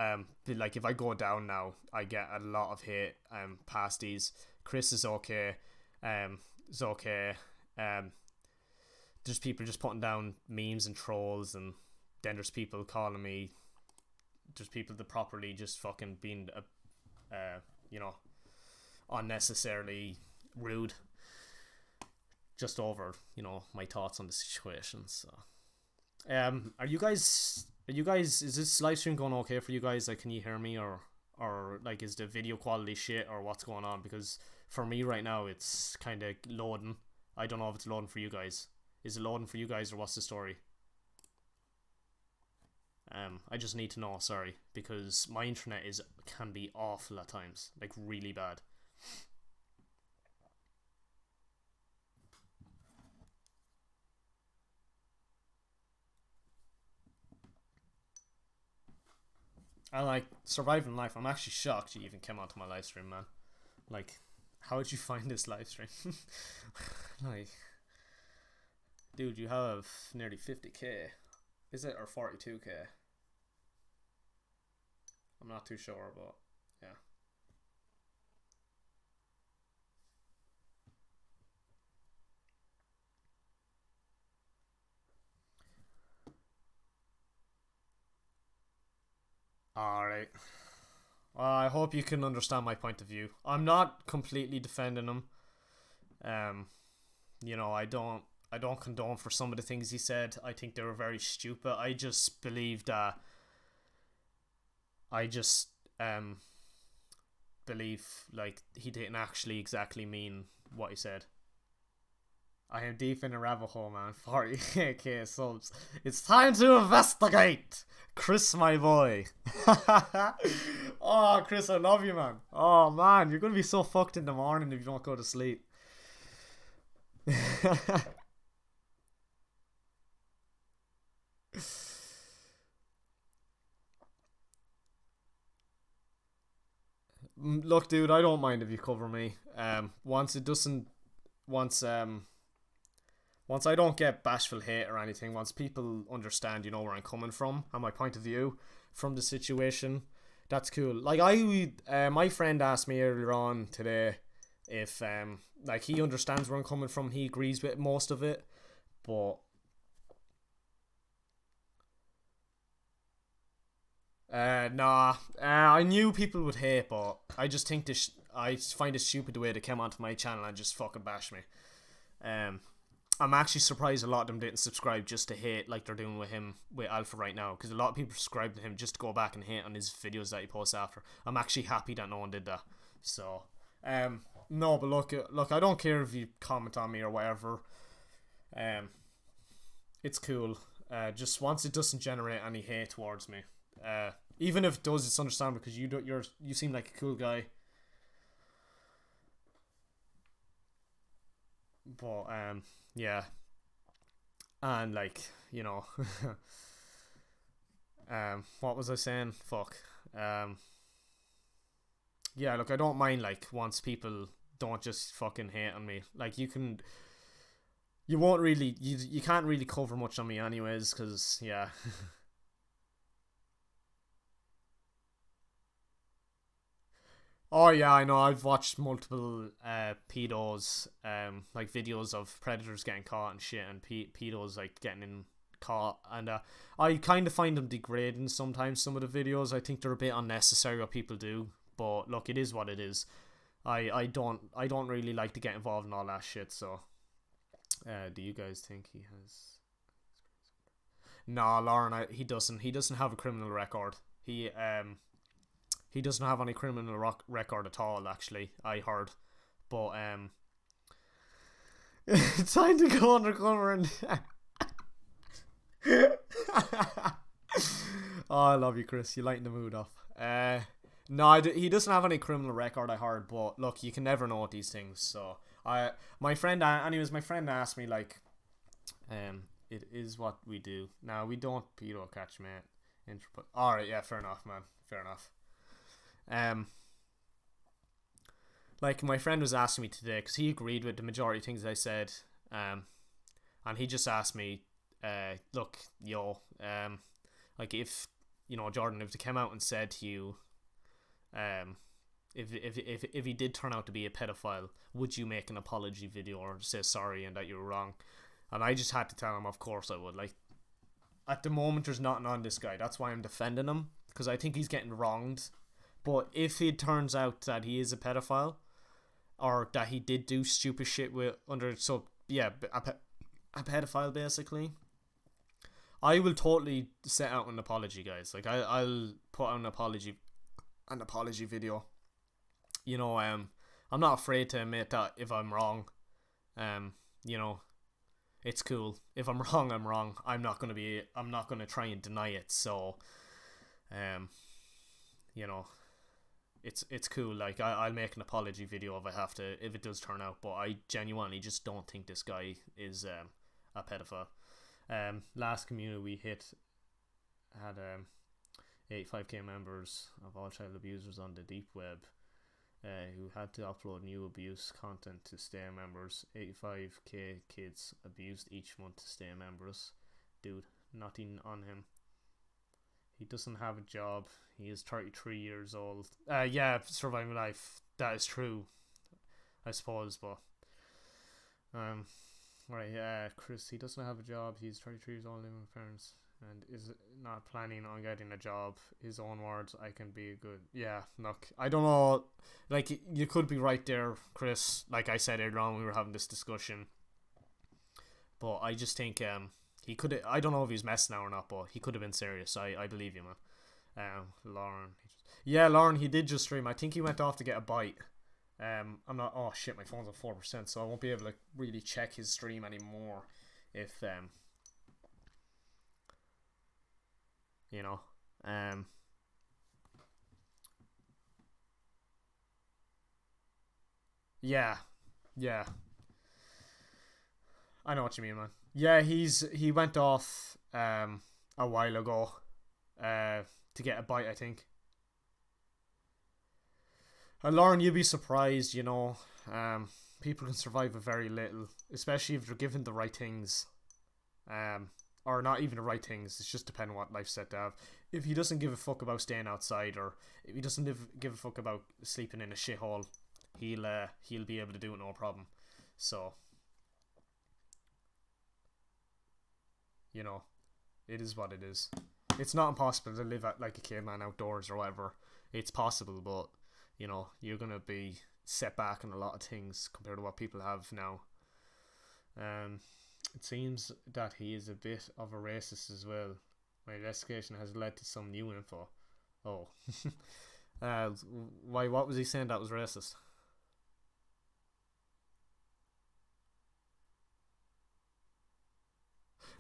like, if I go down now, I get a lot of hate. Past these, Chris is okay. Is okay. Um, there's people just putting down memes and trolls, and then there's people calling me. There's people that properly just fucking being you know, unnecessarily rude. Just over, you know, my thoughts on the situation. So, are you guys? Are you guys? Is this live stream going okay for you guys? Like, can you hear me, or like, is the video quality shit, or what's going on? Because for me right now, it's kind of loading. I don't know if it's loading for you guys. Is it loading for you guys, or what's the story? I just need to know. Sorry, because my internet can be awful at times, like really bad. I like surviving life. I'm actually shocked you even came onto my live stream, man. Like, how did you find this live stream? Like, dude, you have nearly 50k. Is it, or 42k? I'm not too sure, but yeah. Alright. I hope you can understand my point of view. I'm not completely defending him. Um, you know, I don't condone for some of the things he said. I think they were very stupid. I just believe that I just believe like he didn't actually exactly mean what he said. I am deep in a rabbit hole, man. 40k subs. It's time to investigate. Chris, my boy. Oh, Chris, I love you, man. Oh, man, you're gonna be so fucked in the morning if you don't go to sleep. Look, dude, I don't mind if you cover me. Once it doesn't, once once I don't get bashful hate or anything, once people understand, you know, where I'm coming from and my point of view from the situation, that's cool. Like my friend asked me earlier on today if like he understands where I'm coming from. He agrees with most of it, but nah. I knew people would hate, but I just think this. I find it stupid the way they came onto my channel and just fucking bash me. Um, I'm actually surprised a lot of them didn't subscribe just to hate like they're doing with him with Alpha right now, because a lot of people subscribe to him just to go back and hate on his videos that he posts after. I'm actually happy that no one did that. So, no, but look, I don't care if you comment on me or whatever. Um, it's cool. Just once it doesn't generate any hate towards me. Even if it does, it's understandable because you seem like a cool guy. But yeah, and like, you know, what was I saying? Fuck. Um, yeah, look, I don't mind like once people don't just fucking hate on me. Like you won't really, you can't really cover much on me anyways, because yeah. Oh yeah, I know. I've watched multiple pedos, like videos of predators getting caught and shit, and pedos like getting in caught, and I kind of find them degrading sometimes. Some of the videos, I think they're a bit unnecessary what people do, but look, it is what it is. I don't really like to get involved in all that shit. So, do you guys think he has? Nah, Lauren, he doesn't. He doesn't have a criminal record. He doesn't have any criminal record at all, actually, I heard. But, time to go undercover and... Oh, I love you, Chris. You lighten the mood up. No, he doesn't have any criminal record, I heard. But, look, you can never know with these things. So, my friend asked me, like, it is what we do. Now, we don't pedo catch, mate. Alright, yeah, fair enough, man. Fair enough. Um, like my friend was asking me today because he agreed with the majority of things I said. And he just asked me, look, like if you know Jordan, if they came out and said to you, if he did turn out to be a pedophile, would you make an apology video or say sorry and that you were wrong? And I just had to tell him, of course I would. Like at the moment, there's nothing on this guy. That's why I'm defending him, because I think he's getting wronged But if it turns out that he is a pedophile, or that he did do stupid shit with under, so yeah, a pedophile basically, I will totally set out an apology, guys. Like I'll put out an apology video. You know, I'm not afraid to admit that if I'm wrong. You know, it's cool. If I'm wrong, I'm wrong. I'm not gonna try and deny it. So, um, you know, it's cool. Like I'll make an apology video if I have to, if it does turn out. But I genuinely just don't think this guy is a pedophile. Last community we hit had 85k members of all child abusers on the deep web, who had to upload new abuse content to stay members. 85k kids abused each month to stay members. Dude, nothing on him. He doesn't have a job. He is 33 years old. Yeah, surviving life. That is true, I suppose, but right, Chris, he doesn't have a job. He's 33 years old, living with parents, and is not planning on getting a job. His own words, I can be good. Yeah, look, I don't know. Like, you could be right there, Chris. Like I said earlier on, we were having this discussion. But I just think he could. I don't know if he's messing now or not, but he could have been serious. I believe you, man. Lauren. Yeah, Lauren, he did just stream. I think he went off to get a bite. I'm not. Oh shit, my phone's on 4%, so I won't be able to really check his stream anymore. If you know, yeah, yeah, I know what you mean, man. Yeah, he went off a while ago, to get a bite, I think. And Lauren, you'll be surprised, you know. People can survive with very little, especially if they're given the right things. Or not even the right things. It's just depending on what life's set to have. If he doesn't give a fuck about staying outside, or if he doesn't give a fuck about sleeping in a shithole, he'll be able to do it no problem. So, you know, it is what it is. It's not impossible to live like a caveman outdoors or whatever. It's possible, but you know, you're gonna be set back on a lot of things compared to what people have now. It seems that he is a bit of a racist as well. My investigation has led to some new info. Oh, why? What was he saying that was racist?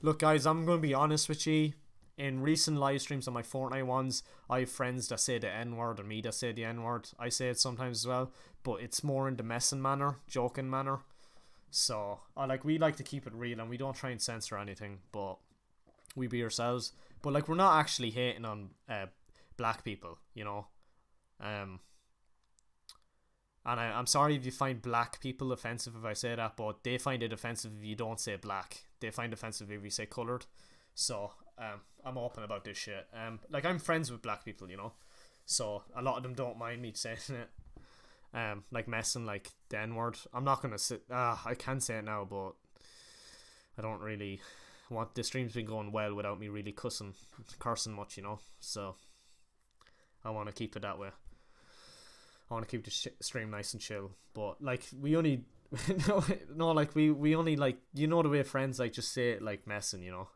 Look, guys, I'm gonna be honest with you. In recent live streams on my Fortnite ones, I have friends that say the N word, or me that say the N word. I say it sometimes as well, but it's more in the messing manner, joking manner. So, we like to keep it real, and we don't try and censor anything, but we be ourselves. But like, we're not actually hating on black people, you know. Um, and I'm sorry if you find black people offensive if I say that, but they find it offensive if you don't say black. They find it offensive if you say coloured. So, I'm open about this shit. Like, I'm friends with black people, you know. So a lot of them don't mind me saying it. Like messing like the N word. I'm not gonna sit. I can say it now, but I don't really want the stream's been going well without me really cursing much, you know. So I want to keep it that way. I want to keep the stream nice and chill. But like, we only no, like we only, like, you know, the way friends like just say it like messing, you know.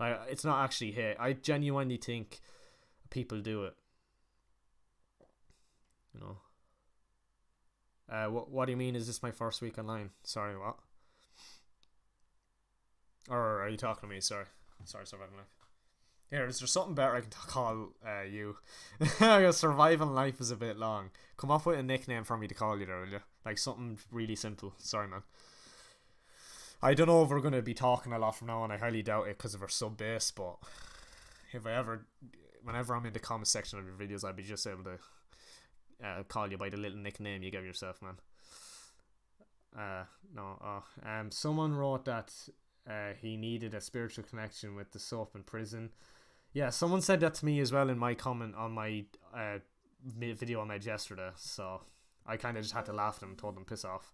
It's not actually hate. I genuinely think people do it, you know. What do you mean? Is this my first week online? Sorry, what? Or are you talking to me? Sorry, surviving life. Here, is there something better I can call you? Surviving life is a bit long. Come up with a nickname for me to call you there, will you? Like something really simple. Sorry, man. I don't know if we're going to be talking a lot from now on. I highly doubt it because of our sub base, but if I ever, whenever I'm in the comment section of your videos, I'd be just able to call you by the little nickname you give yourself, man. No. Someone wrote that he needed a spiritual connection with the soap in prison. Yeah, someone said that to me as well in my comment on my video I made yesterday. So I kind of just had to laugh at him and told him piss off.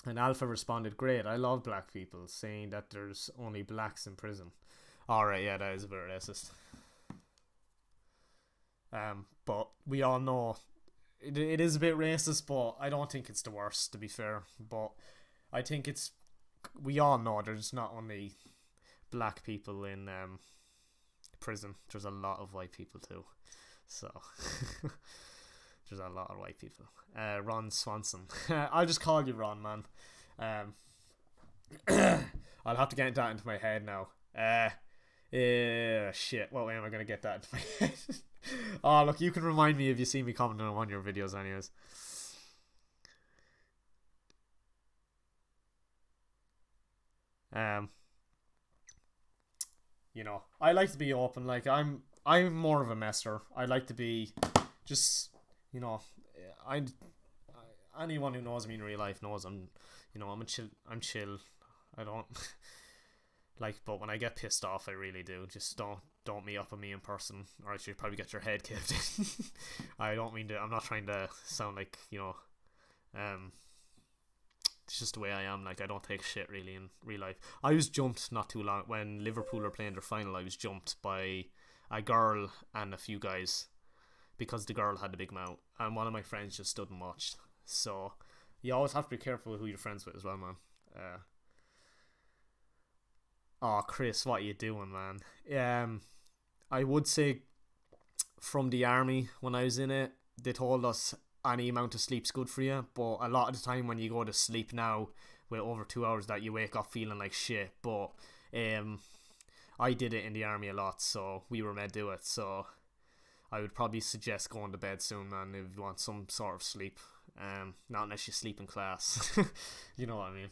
And Alpha responded, "Great, I love black people," saying that there's only blacks in prison. Alright, yeah, that is a bit racist. But we all know it is a bit racist, but I don't think it's the worst, to be fair. But I think it's we all know there's not only black people in prison. There's a lot of white people too. So there's a lot of white people. Ron Swanson. I'll just call you Ron, man. I'll have to get that into my head now. Shit. What way am I gonna get that into my head? Oh, look, you can remind me if you see me commenting on one of your videos, anyways. Um, I like to be open. Like I'm more of a messer. I like to be just, you know, I anyone who knows me in real life knows I'm a chill. I'm chill. I don't like, but when I get pissed off, I really do. Just don't meet up with me in person, or else you probably get your head caved in. I don't mean to. I'm not trying to sound like um. It's just the way I am. Like, I don't take shit really in real life. I was jumped not too long when Liverpool were playing their final. I was jumped by a girl and a few guys because the girl had the big mouth, and one of my friends just stood and watched. So you always have to be careful who you're friends with as well, man. Oh, Chris, what are you doing, man? I would say from the army when I was in it, they told us any amount of sleep's good for you, but a lot of the time when you go to sleep now with over 2 hours, that you wake up feeling like shit. But I did it in the army a lot, so we were made to do it. So I would probably suggest going to bed soon, man, if you want some sort of sleep. Not unless you sleep in class. You know what I mean.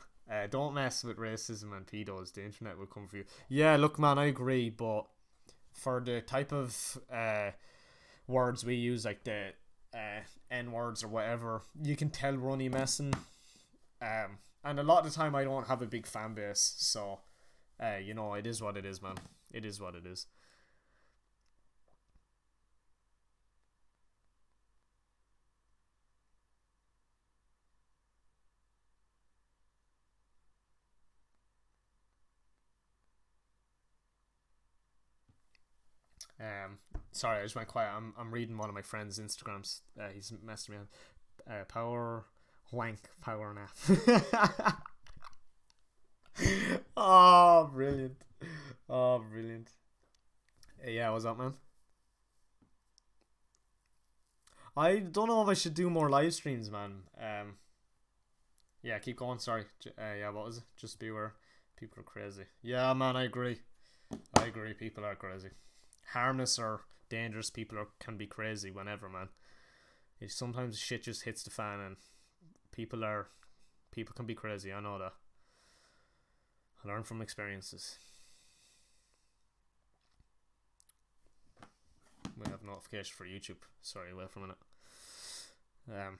Don't mess with racism and pedos. The internet will come for you. Yeah, look, man, I agree, but for the type of words we use, like the N words or whatever, you can tell we're only messing. And a lot of the time, I don't have a big fan base, so it is what it is, man. It is what it is. Um, Sorry, I just went quiet. I'm reading one of my friend's Instagrams. He's messing me on. Power wank power nap. Oh, brilliant! Oh, brilliant! Yeah, what's up, man? I don't know if I should do more live streams, man. Yeah, keep going. Sorry. Yeah, what was it? Just beware. People are crazy. Yeah, man, I agree. I agree. People are crazy. Harmless or dangerous people can be crazy whenever, man. Sometimes shit just hits the fan, and people are people can be crazy. I know that. I learn from experiences. We have notification for YouTube. Sorry, wait for a minute. Um,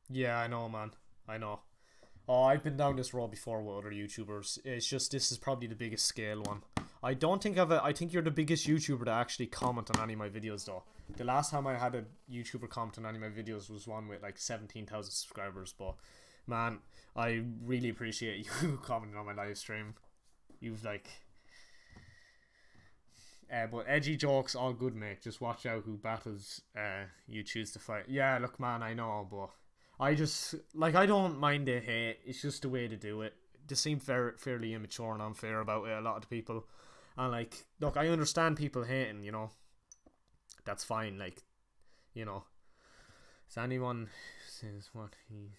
yeah, I know, man. I know. Oh, I've been down this road before with other YouTubers. It's just this is probably the biggest scale one. I don't think I think you're the biggest YouTuber to actually comment on any of my videos, though. The last time I had a YouTuber comment on any of my videos was one with like 17,000 subscribers. But man, I really appreciate you commenting on my live stream. You've like, but edgy jokes, all good, mate. Just watch out who battles you choose to fight. Yeah, look, man, I know, but I just like I don't mind the hate. It's just the way to do it. They seem fairly immature and unfair about it. A lot of the people, and like, look, I understand people hating. That's fine. Like, you know, is anyone says what he's.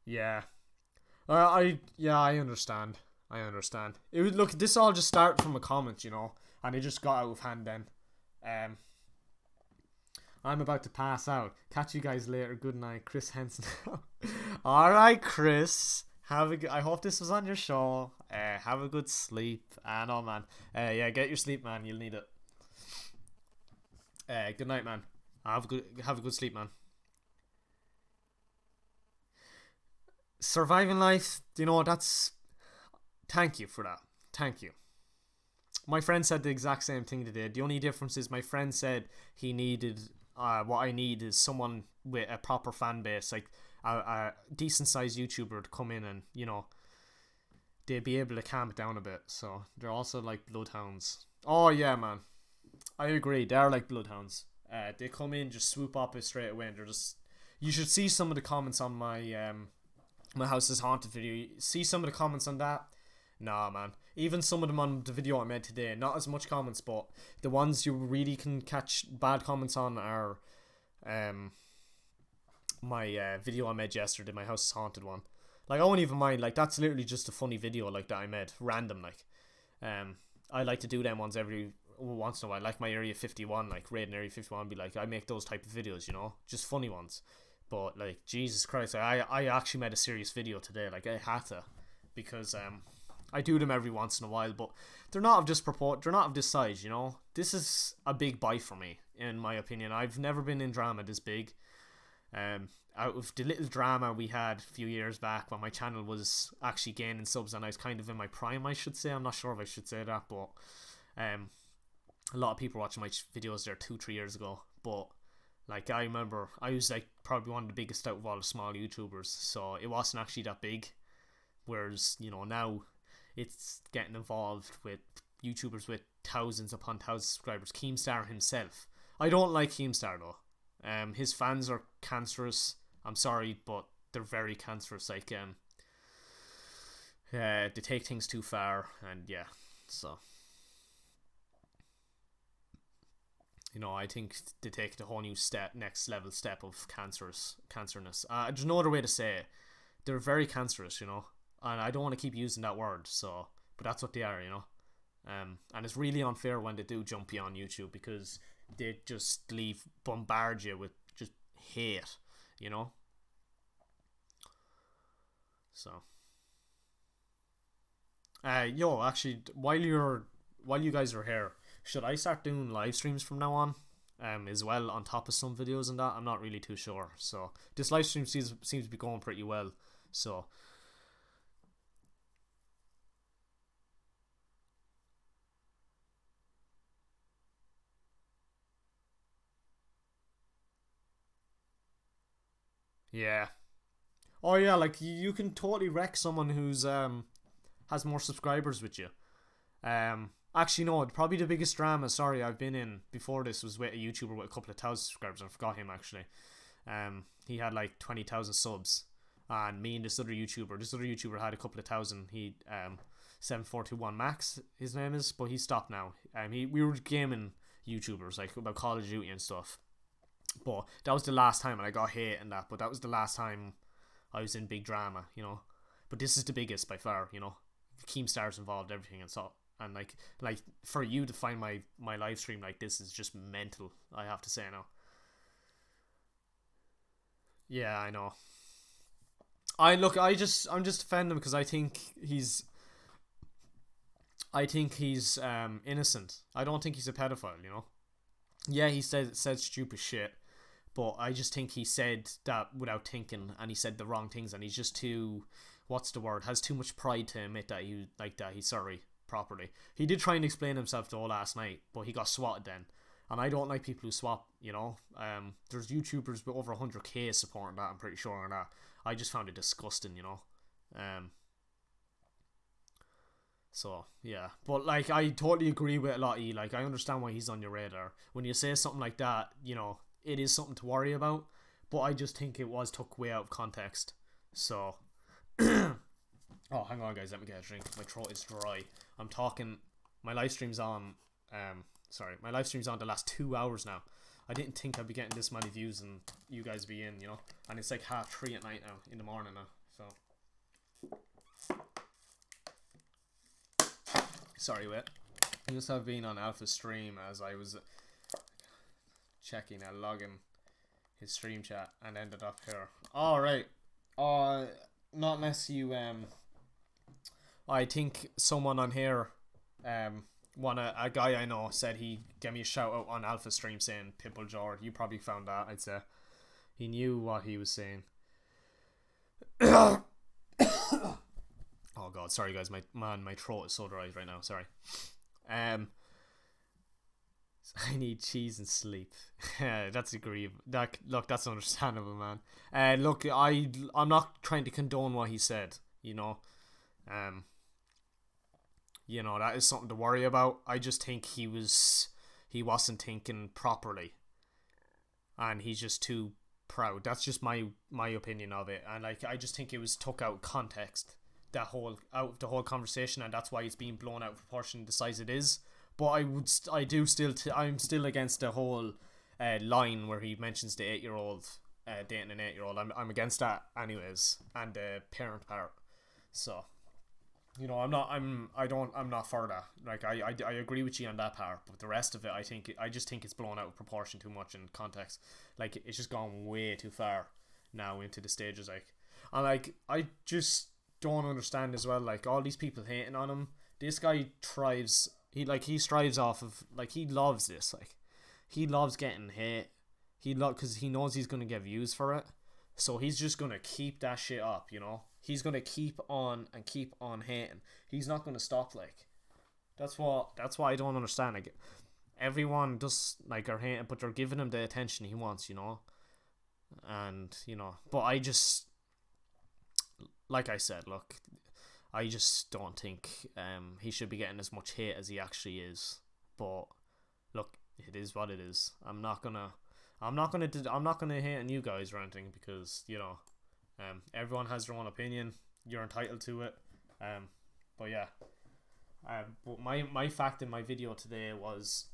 Yeah, I understand. I understand. It was look. This all just started from a comment, and it just got out of hand then. Um, I'm about to pass out. Catch you guys later. Good night, Chris Henson. All right, Chris. I hope this was on your show. Have a good sleep. And oh man, yeah, get your sleep, man. You'll need it. Good night, man. Have a good sleep, man. Surviving life. That's. Thank you for that. Thank you. My friend said the exact same thing today. The only difference is my friend said he needed what I need is someone with a proper fan base, like a decent sized YouTuber to come in and they'd be able to calm it down a bit. So they're also like bloodhounds. Oh yeah, man, I agree. They're like bloodhounds. They come in, just swoop up it straight away, and they're just. You should see some of the comments on my house is haunted video. See some of the comments on that. Nah, man. Even some of them on the video I made today, not as much comments, but the ones you really can catch bad comments on are my video I made yesterday, my house is haunted one. Like, I won't even mind. Like, that's literally just a funny video like that I made, random. Like, I like to do them ones every once in a while, like my Area 51, like raiding Area 51. Be like, I make those type of videos, just funny ones. But like, Jesus Christ, I actually made a serious video today. Like, I had to, because I do them every once in a while, but they're not of this purport. They're not of this size. This is a big bite for me, in my opinion. I've never been in drama this big. Out of the little drama we had a few years back when my channel was actually gaining subs and I was kind of in my prime, I should say. I'm not sure if I should say that, but a lot of people watching my videos there 2-3 years ago. But like, I remember I was like probably one of the biggest out of all the small YouTubers, so it wasn't actually that big. Whereas now it's getting involved with YouTubers with thousands upon thousands of subscribers. Keemstar himself. I don't like Keemstar though. His fans are cancerous. I'm sorry, but they're very cancerous. Like, they take things too far, and yeah, so I think they take the whole new next level step of cancerness. There's no other way to say it. They're very cancerous, and I don't want to keep using that word. So, but that's what they are, and it's really unfair when they do jump you on YouTube, because they just bombard you with just hate, So, actually, while you guys are here, should I start doing live streams from now on? As well, on top of some videos and that? I'm not really too sure. So this live stream seems to be going pretty well. So yeah. Oh yeah, like you can totally wreck someone who's has more subscribers with you. Actually, no, probably the biggest drama, sorry, I've been in before this was with a YouTuber with a couple of thousand subscribers. I forgot him, actually. He had like 20,000 subs, and me and this other YouTuber had a couple of thousand. He 7421 Max, his name is, but he stopped now. We were gaming YouTubers, like about Call of Duty and stuff. But that was the last time, and I got hate and that, but that was the last time I was in big drama, But this is the biggest by far, Keemstar's involved, everything, and so, and like for you to find my live stream like this is just mental, I have to say now. Yeah, I know. I'm just defending him because I think he's innocent. I don't think he's a pedophile, Yeah, he said stupid shit, but I just think he said that without thinking, and he said the wrong things, and he's just too, what's the word, has too much pride to admit that he's sorry properly. He did try and explain himself though last night, but he got swatted then. And I don't like people who swap, There's YouTubers with over 100k supporting that, I'm pretty sure, and that. I just found it disgusting, So, yeah. But, like, I totally agree with a lot of you. Like, I understand why he's on your radar. When you say something like that, it is something to worry about. But I just think it was took way out of context. So, oh, hang on, guys. Let me get a drink. My throat is dry. I'm talking. My live stream's on. My live stream's on the last 2 hours now. I didn't think I'd be getting this many views and you guys be in, And it's like 3:30 at night now, in the morning now. So, sorry, wait. I just have been on Alpha's stream as I was checking and logging his stream chat and ended up here. Alright. Not unless you I think someone on here a guy I know said he gave me a shout out on Alpha stream saying Pitbull George. You probably found that, I'd say. He knew what he was saying. Oh god, sorry guys, my throat is so dry right now, sorry. I need cheese and sleep. That's agreeable. Look, that's understandable, man. Look, I'm not trying to condone what he said. Um, that is something to worry about. I just think he wasn't thinking properly, and he's just too proud. That's just my opinion of it, and like I just think it was took out of context. Out of the whole conversation, and that's why it's being blown out of proportion the size it is. But I'm still against the whole line where he mentions the 8-year-old dating an 8-year-old. I'm against that anyways, and the parent part. So I'm not for that. Like I agree with you on that part, but the rest of it, I just think it's blown out of proportion too much in context. Like it's just gone way too far now into the stages. Like, and like I just don't understand as well. Like all these people hating on him, this guy thrives. He strives off of, like, he loves this. Like he loves getting hate. Because he knows he's gonna get views for it. So he's just gonna keep that shit up. He's gonna keep on and keep on hating. He's not gonna stop. Like that's what I don't understand. Like everyone just like are hating, but they're giving him the attention he wants. And but I just, like I said, look, I just don't think he should be getting as much hate as he actually is. But look, it is what it is. I'm not gonna hate on you guys or anything, because everyone has their own opinion. You're entitled to it. But yeah. But my fact in my video today was,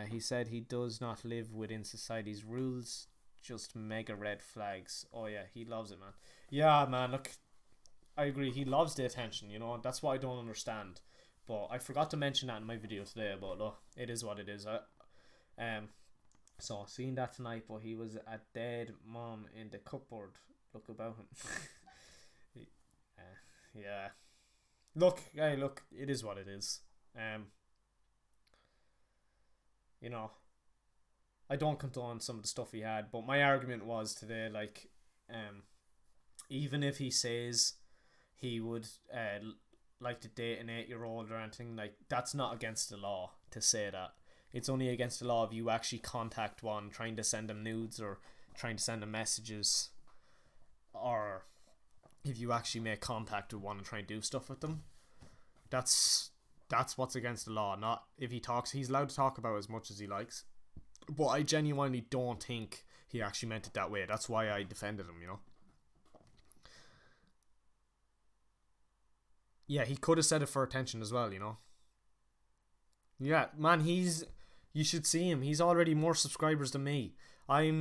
he said he does not live within society's rules, just mega red flags. Oh yeah, he loves it, man. Yeah, man. Look, I agree. He loves the attention. That's what I don't understand. But I forgot to mention that in my video today. But look, it is what it is. So seeing that tonight, but he was a dead mom in the cupboard. Look about him. Yeah. Look, it is what it is. I don't condone some of the stuff he had, but my argument was today, like, even if he says he would like to date an 8-year-old or anything, like, that's not against the law to say that. It's only against the law if you actually contact one, trying to send them nudes or trying to send them messages, or if you actually make contact with one and try and do stuff with them. That's what's against the law. Not if he talks. He's allowed to talk about as much as he likes, but I genuinely don't think he actually meant it that way. That's why I defended him. Yeah, he could have said it for attention as well. Yeah, man, you should see him. He's already more subscribers than me. I've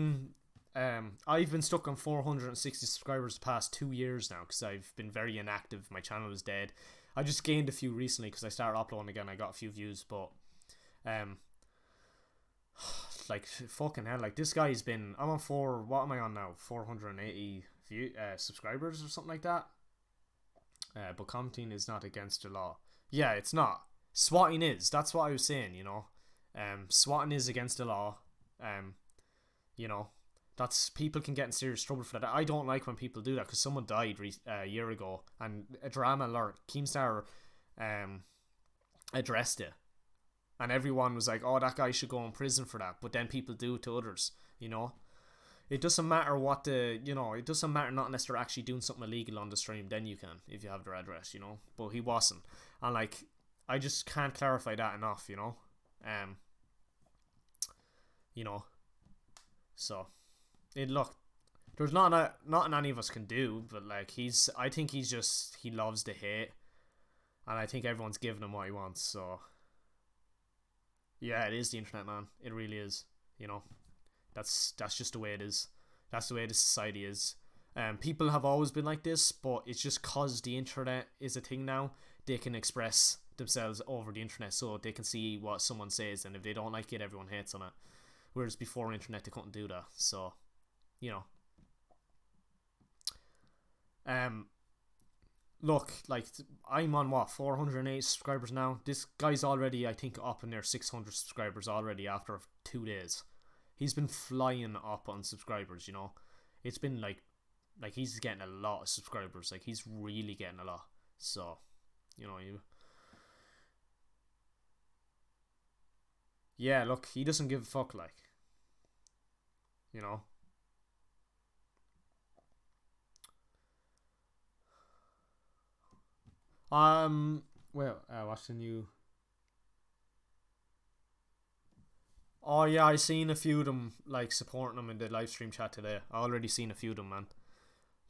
been stuck on 460 subscribers the past 2 years now because I've been very inactive. My channel is dead. I just gained a few recently because I started uploading again. I got a few views, but like fucking hell, like this guy's been. I'm on what am I on now? 480 subscribers or something like that. But commenting is not against the law. Yeah, it's not. Swatting is. That's what I was saying. Swatting is against the law. That's, people can get in serious trouble for that. I don't like when people do that because someone died a year ago, and a drama alert, Keemstar addressed it, and everyone was like, "Oh, that guy should go in prison for that." But then people do it to others. It doesn't matter what it doesn't matter, not unless they're actually doing something illegal on the stream. Then you can, if you have their address. But he wasn't, and like I just can't clarify that enough. So. Look, there's nothing any of us can do, but like I think he loves the hate, and I think everyone's giving him what he wants. So yeah, it is the internet, man. It really is. That's just the way it is. That's the way the society is. People have always been like this, but it's just cause the internet is a thing now. They can express themselves over the internet, so they can see what someone says, and if they don't like it, everyone hates on it. Whereas before internet, they couldn't do that. So. Look, like, I'm on 408 subscribers now. This guy's already, I think, up in there 600 subscribers already after 2 days. He's been flying up on subscribers. It's been like he's getting a lot of subscribers. Like, he's really getting a lot. So, yeah, look, he doesn't give a fuck, like, you know. Well, what's the new? Oh yeah, I seen a few of them like supporting him in the live stream chat today. I already seen a few of them, man.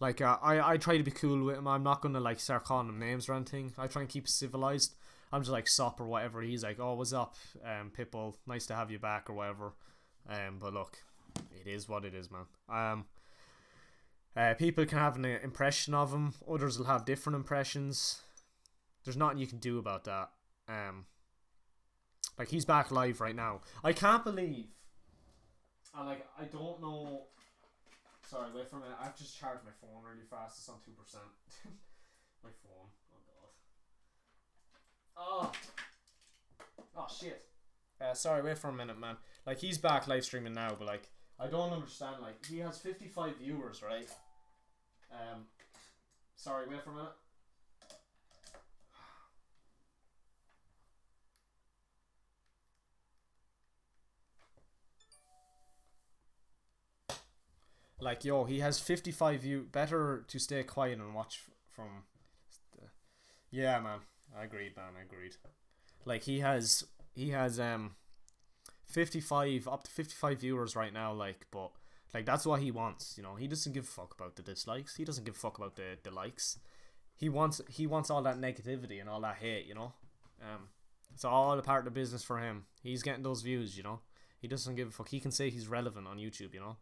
Like, I try to be cool with him. I'm not gonna like start calling him names or anything. I try and keep it civilized. I'm just like Sop or whatever. He's like, oh, what's up, Pitbull? Nice to have you back or whatever. But look, it is what it is, man. People can have an impression of him. Others will have different impressions. There's nothing you can do about that. Like, he's back live right now. I can't believe. I don't know. Sorry, wait for a minute. I've just charged my phone really fast. It's on 2%. My phone. Oh god. Oh shit. Sorry, wait for a minute, man. Like, he's back live streaming now, but like, I don't understand. Like, he has 55 viewers, right? Sorry, wait for a minute. Like, yo, he has 55 view. Better to stay quiet and watch from. Yeah, man. I agreed, man. I agreed. Like, he has 55 up to 55 viewers right now. Like, but like that's what he wants. You know, he doesn't give a fuck about the dislikes. He doesn't give a fuck about the likes. He wants all that negativity and all that hate. You know, it's all a part of the business for him. He's getting those views. You know, he doesn't give a fuck. He can say he's relevant on YouTube. You know.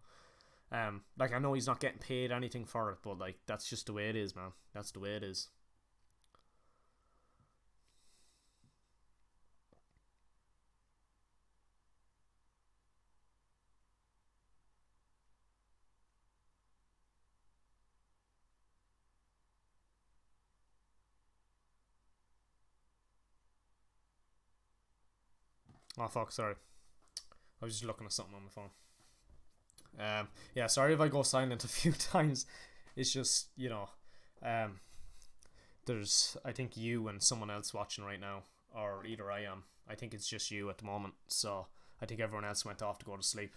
Like, I know he's not getting paid anything for it, but like that's just the way it is, man. That's the way it is. Oh fuck, sorry. I was just looking at something on my phone. Yeah, sorry if I go silent a few times. It's just, um, there's I think you and someone else watching right now, or either I am. I think it's just you at the moment. So I think everyone else went off to go to sleep.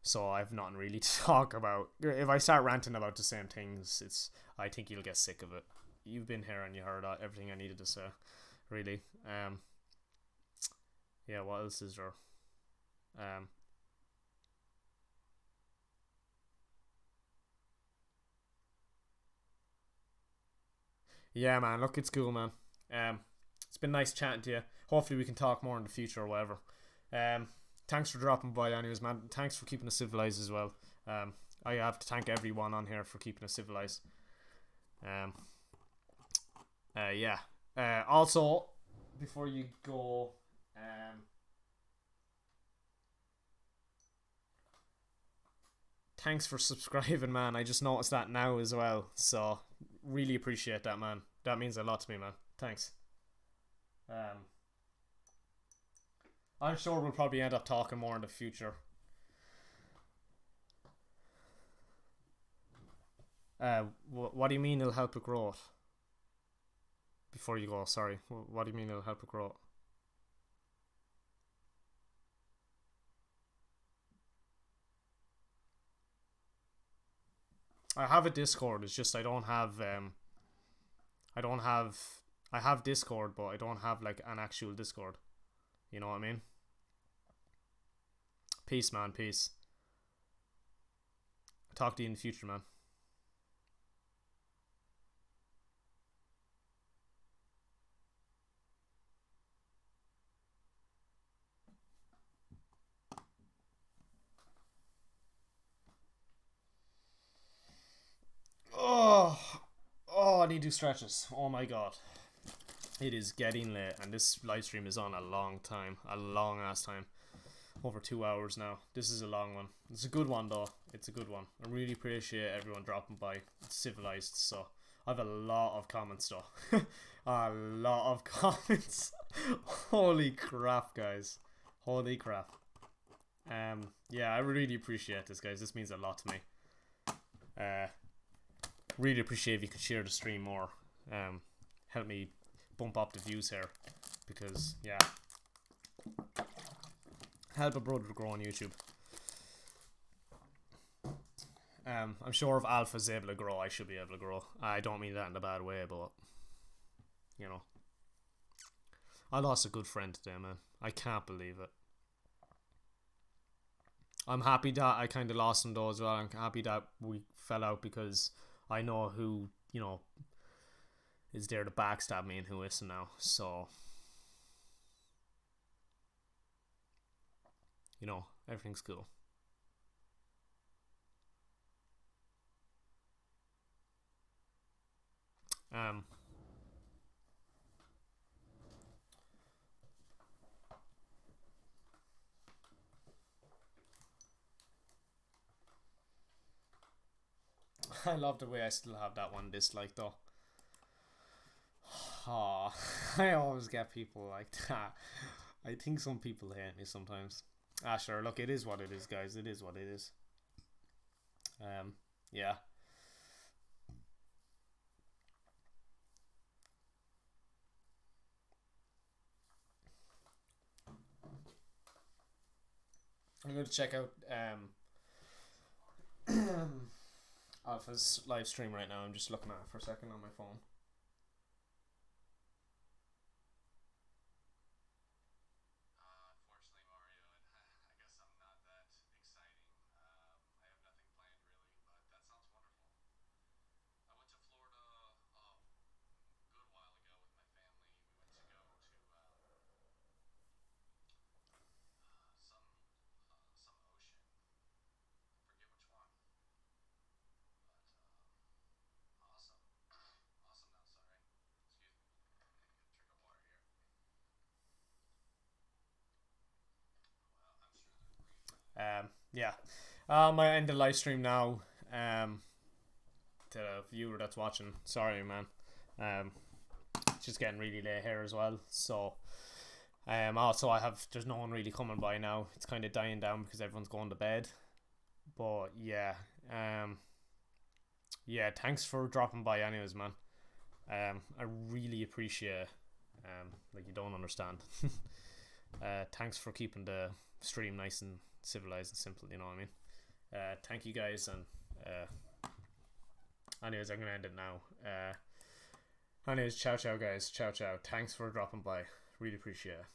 So I've nothing really to talk about. If I start ranting about the same things, I think you'll get sick of it. You've been here and you heard everything I needed to say, really. Yeah. What else is there? Um, yeah, man. Look, it's cool, man. Um, it's been nice chatting to you. Hopefully, we can talk more in the future or whatever. Um, Thanks for dropping by, anyways, man. Thanks for keeping us civilized as well. I have to thank everyone on here for keeping us civilized. Um, yeah. Also, before you go, thanks for subscribing, man. I just noticed that now as well. So, really appreciate that, man. That means a lot to me, man. Thanks. Um, I'm sure we'll probably end up talking more in the future. What do you mean it'll help with growth? Before you go, sorry. What do you mean it'll help with growth? I have a Discord. It's just I don't have. I have Discord, but I don't have like an actual Discord. You know what I mean? Peace, man. Peace. I'll talk to you in the future, man. Oh, I need to do stretches. Oh my god. It is getting late, and this live stream is on a long time. A long ass time. Over 2 hours now. This is a long one. It's a good one, though. It's a good one. I really appreciate everyone dropping by. It's civilized, so I have a lot of comments, though. A lot of comments. Holy crap, guys. Holy crap. Yeah, I really appreciate this, guys. This means a lot to me. Really appreciate if you could share the stream more. Help me bump up the views here, because yeah, Help a brother to grow on YouTube. I'm sure if Alpha's able to grow, I should be able to grow. I don't mean that in a bad way, but you know, I lost a good friend today, man. I can't believe it. I'm happy that I kind of lost him though as well. I'm happy that we fell out because I know who, is there to backstab me and who isn't now. So, everything's cool. Um, I love the way I still have that one dislike though. Oh, I always get people like that. I think some people hate me sometimes. Sure, look, it is what it is, guys. It is what it is. Yeah. I'm going to check out Alpha's live stream right now. I'm just looking at it for a second on my phone. Unfortunately, Mario, I guess I'm not that exciting. I have nothing planned really, but that sounds wonderful. I went to Florida a good while ago with my family. We went to go to some ocean. I forget which one, but awesome, awesome. Now, sorry, excuse me. Get a drink of water here. Well, I'm sure they're breathing. Yeah. I end the live stream now. To the viewer that's watching, sorry, man. It's just getting really late here as well. So, also there's no one really coming by now. It's kind of dying down because everyone's going to bed. But yeah, yeah. Thanks for dropping by, anyways, man. I really appreciate. Like you don't understand. Thanks for keeping the stream nice and civilized and simple. You know what I mean? Thank you guys, and anyways, I'm gonna end it now. Anyways, ciao, ciao, guys. Ciao, ciao. Thanks for dropping by. Really appreciate it.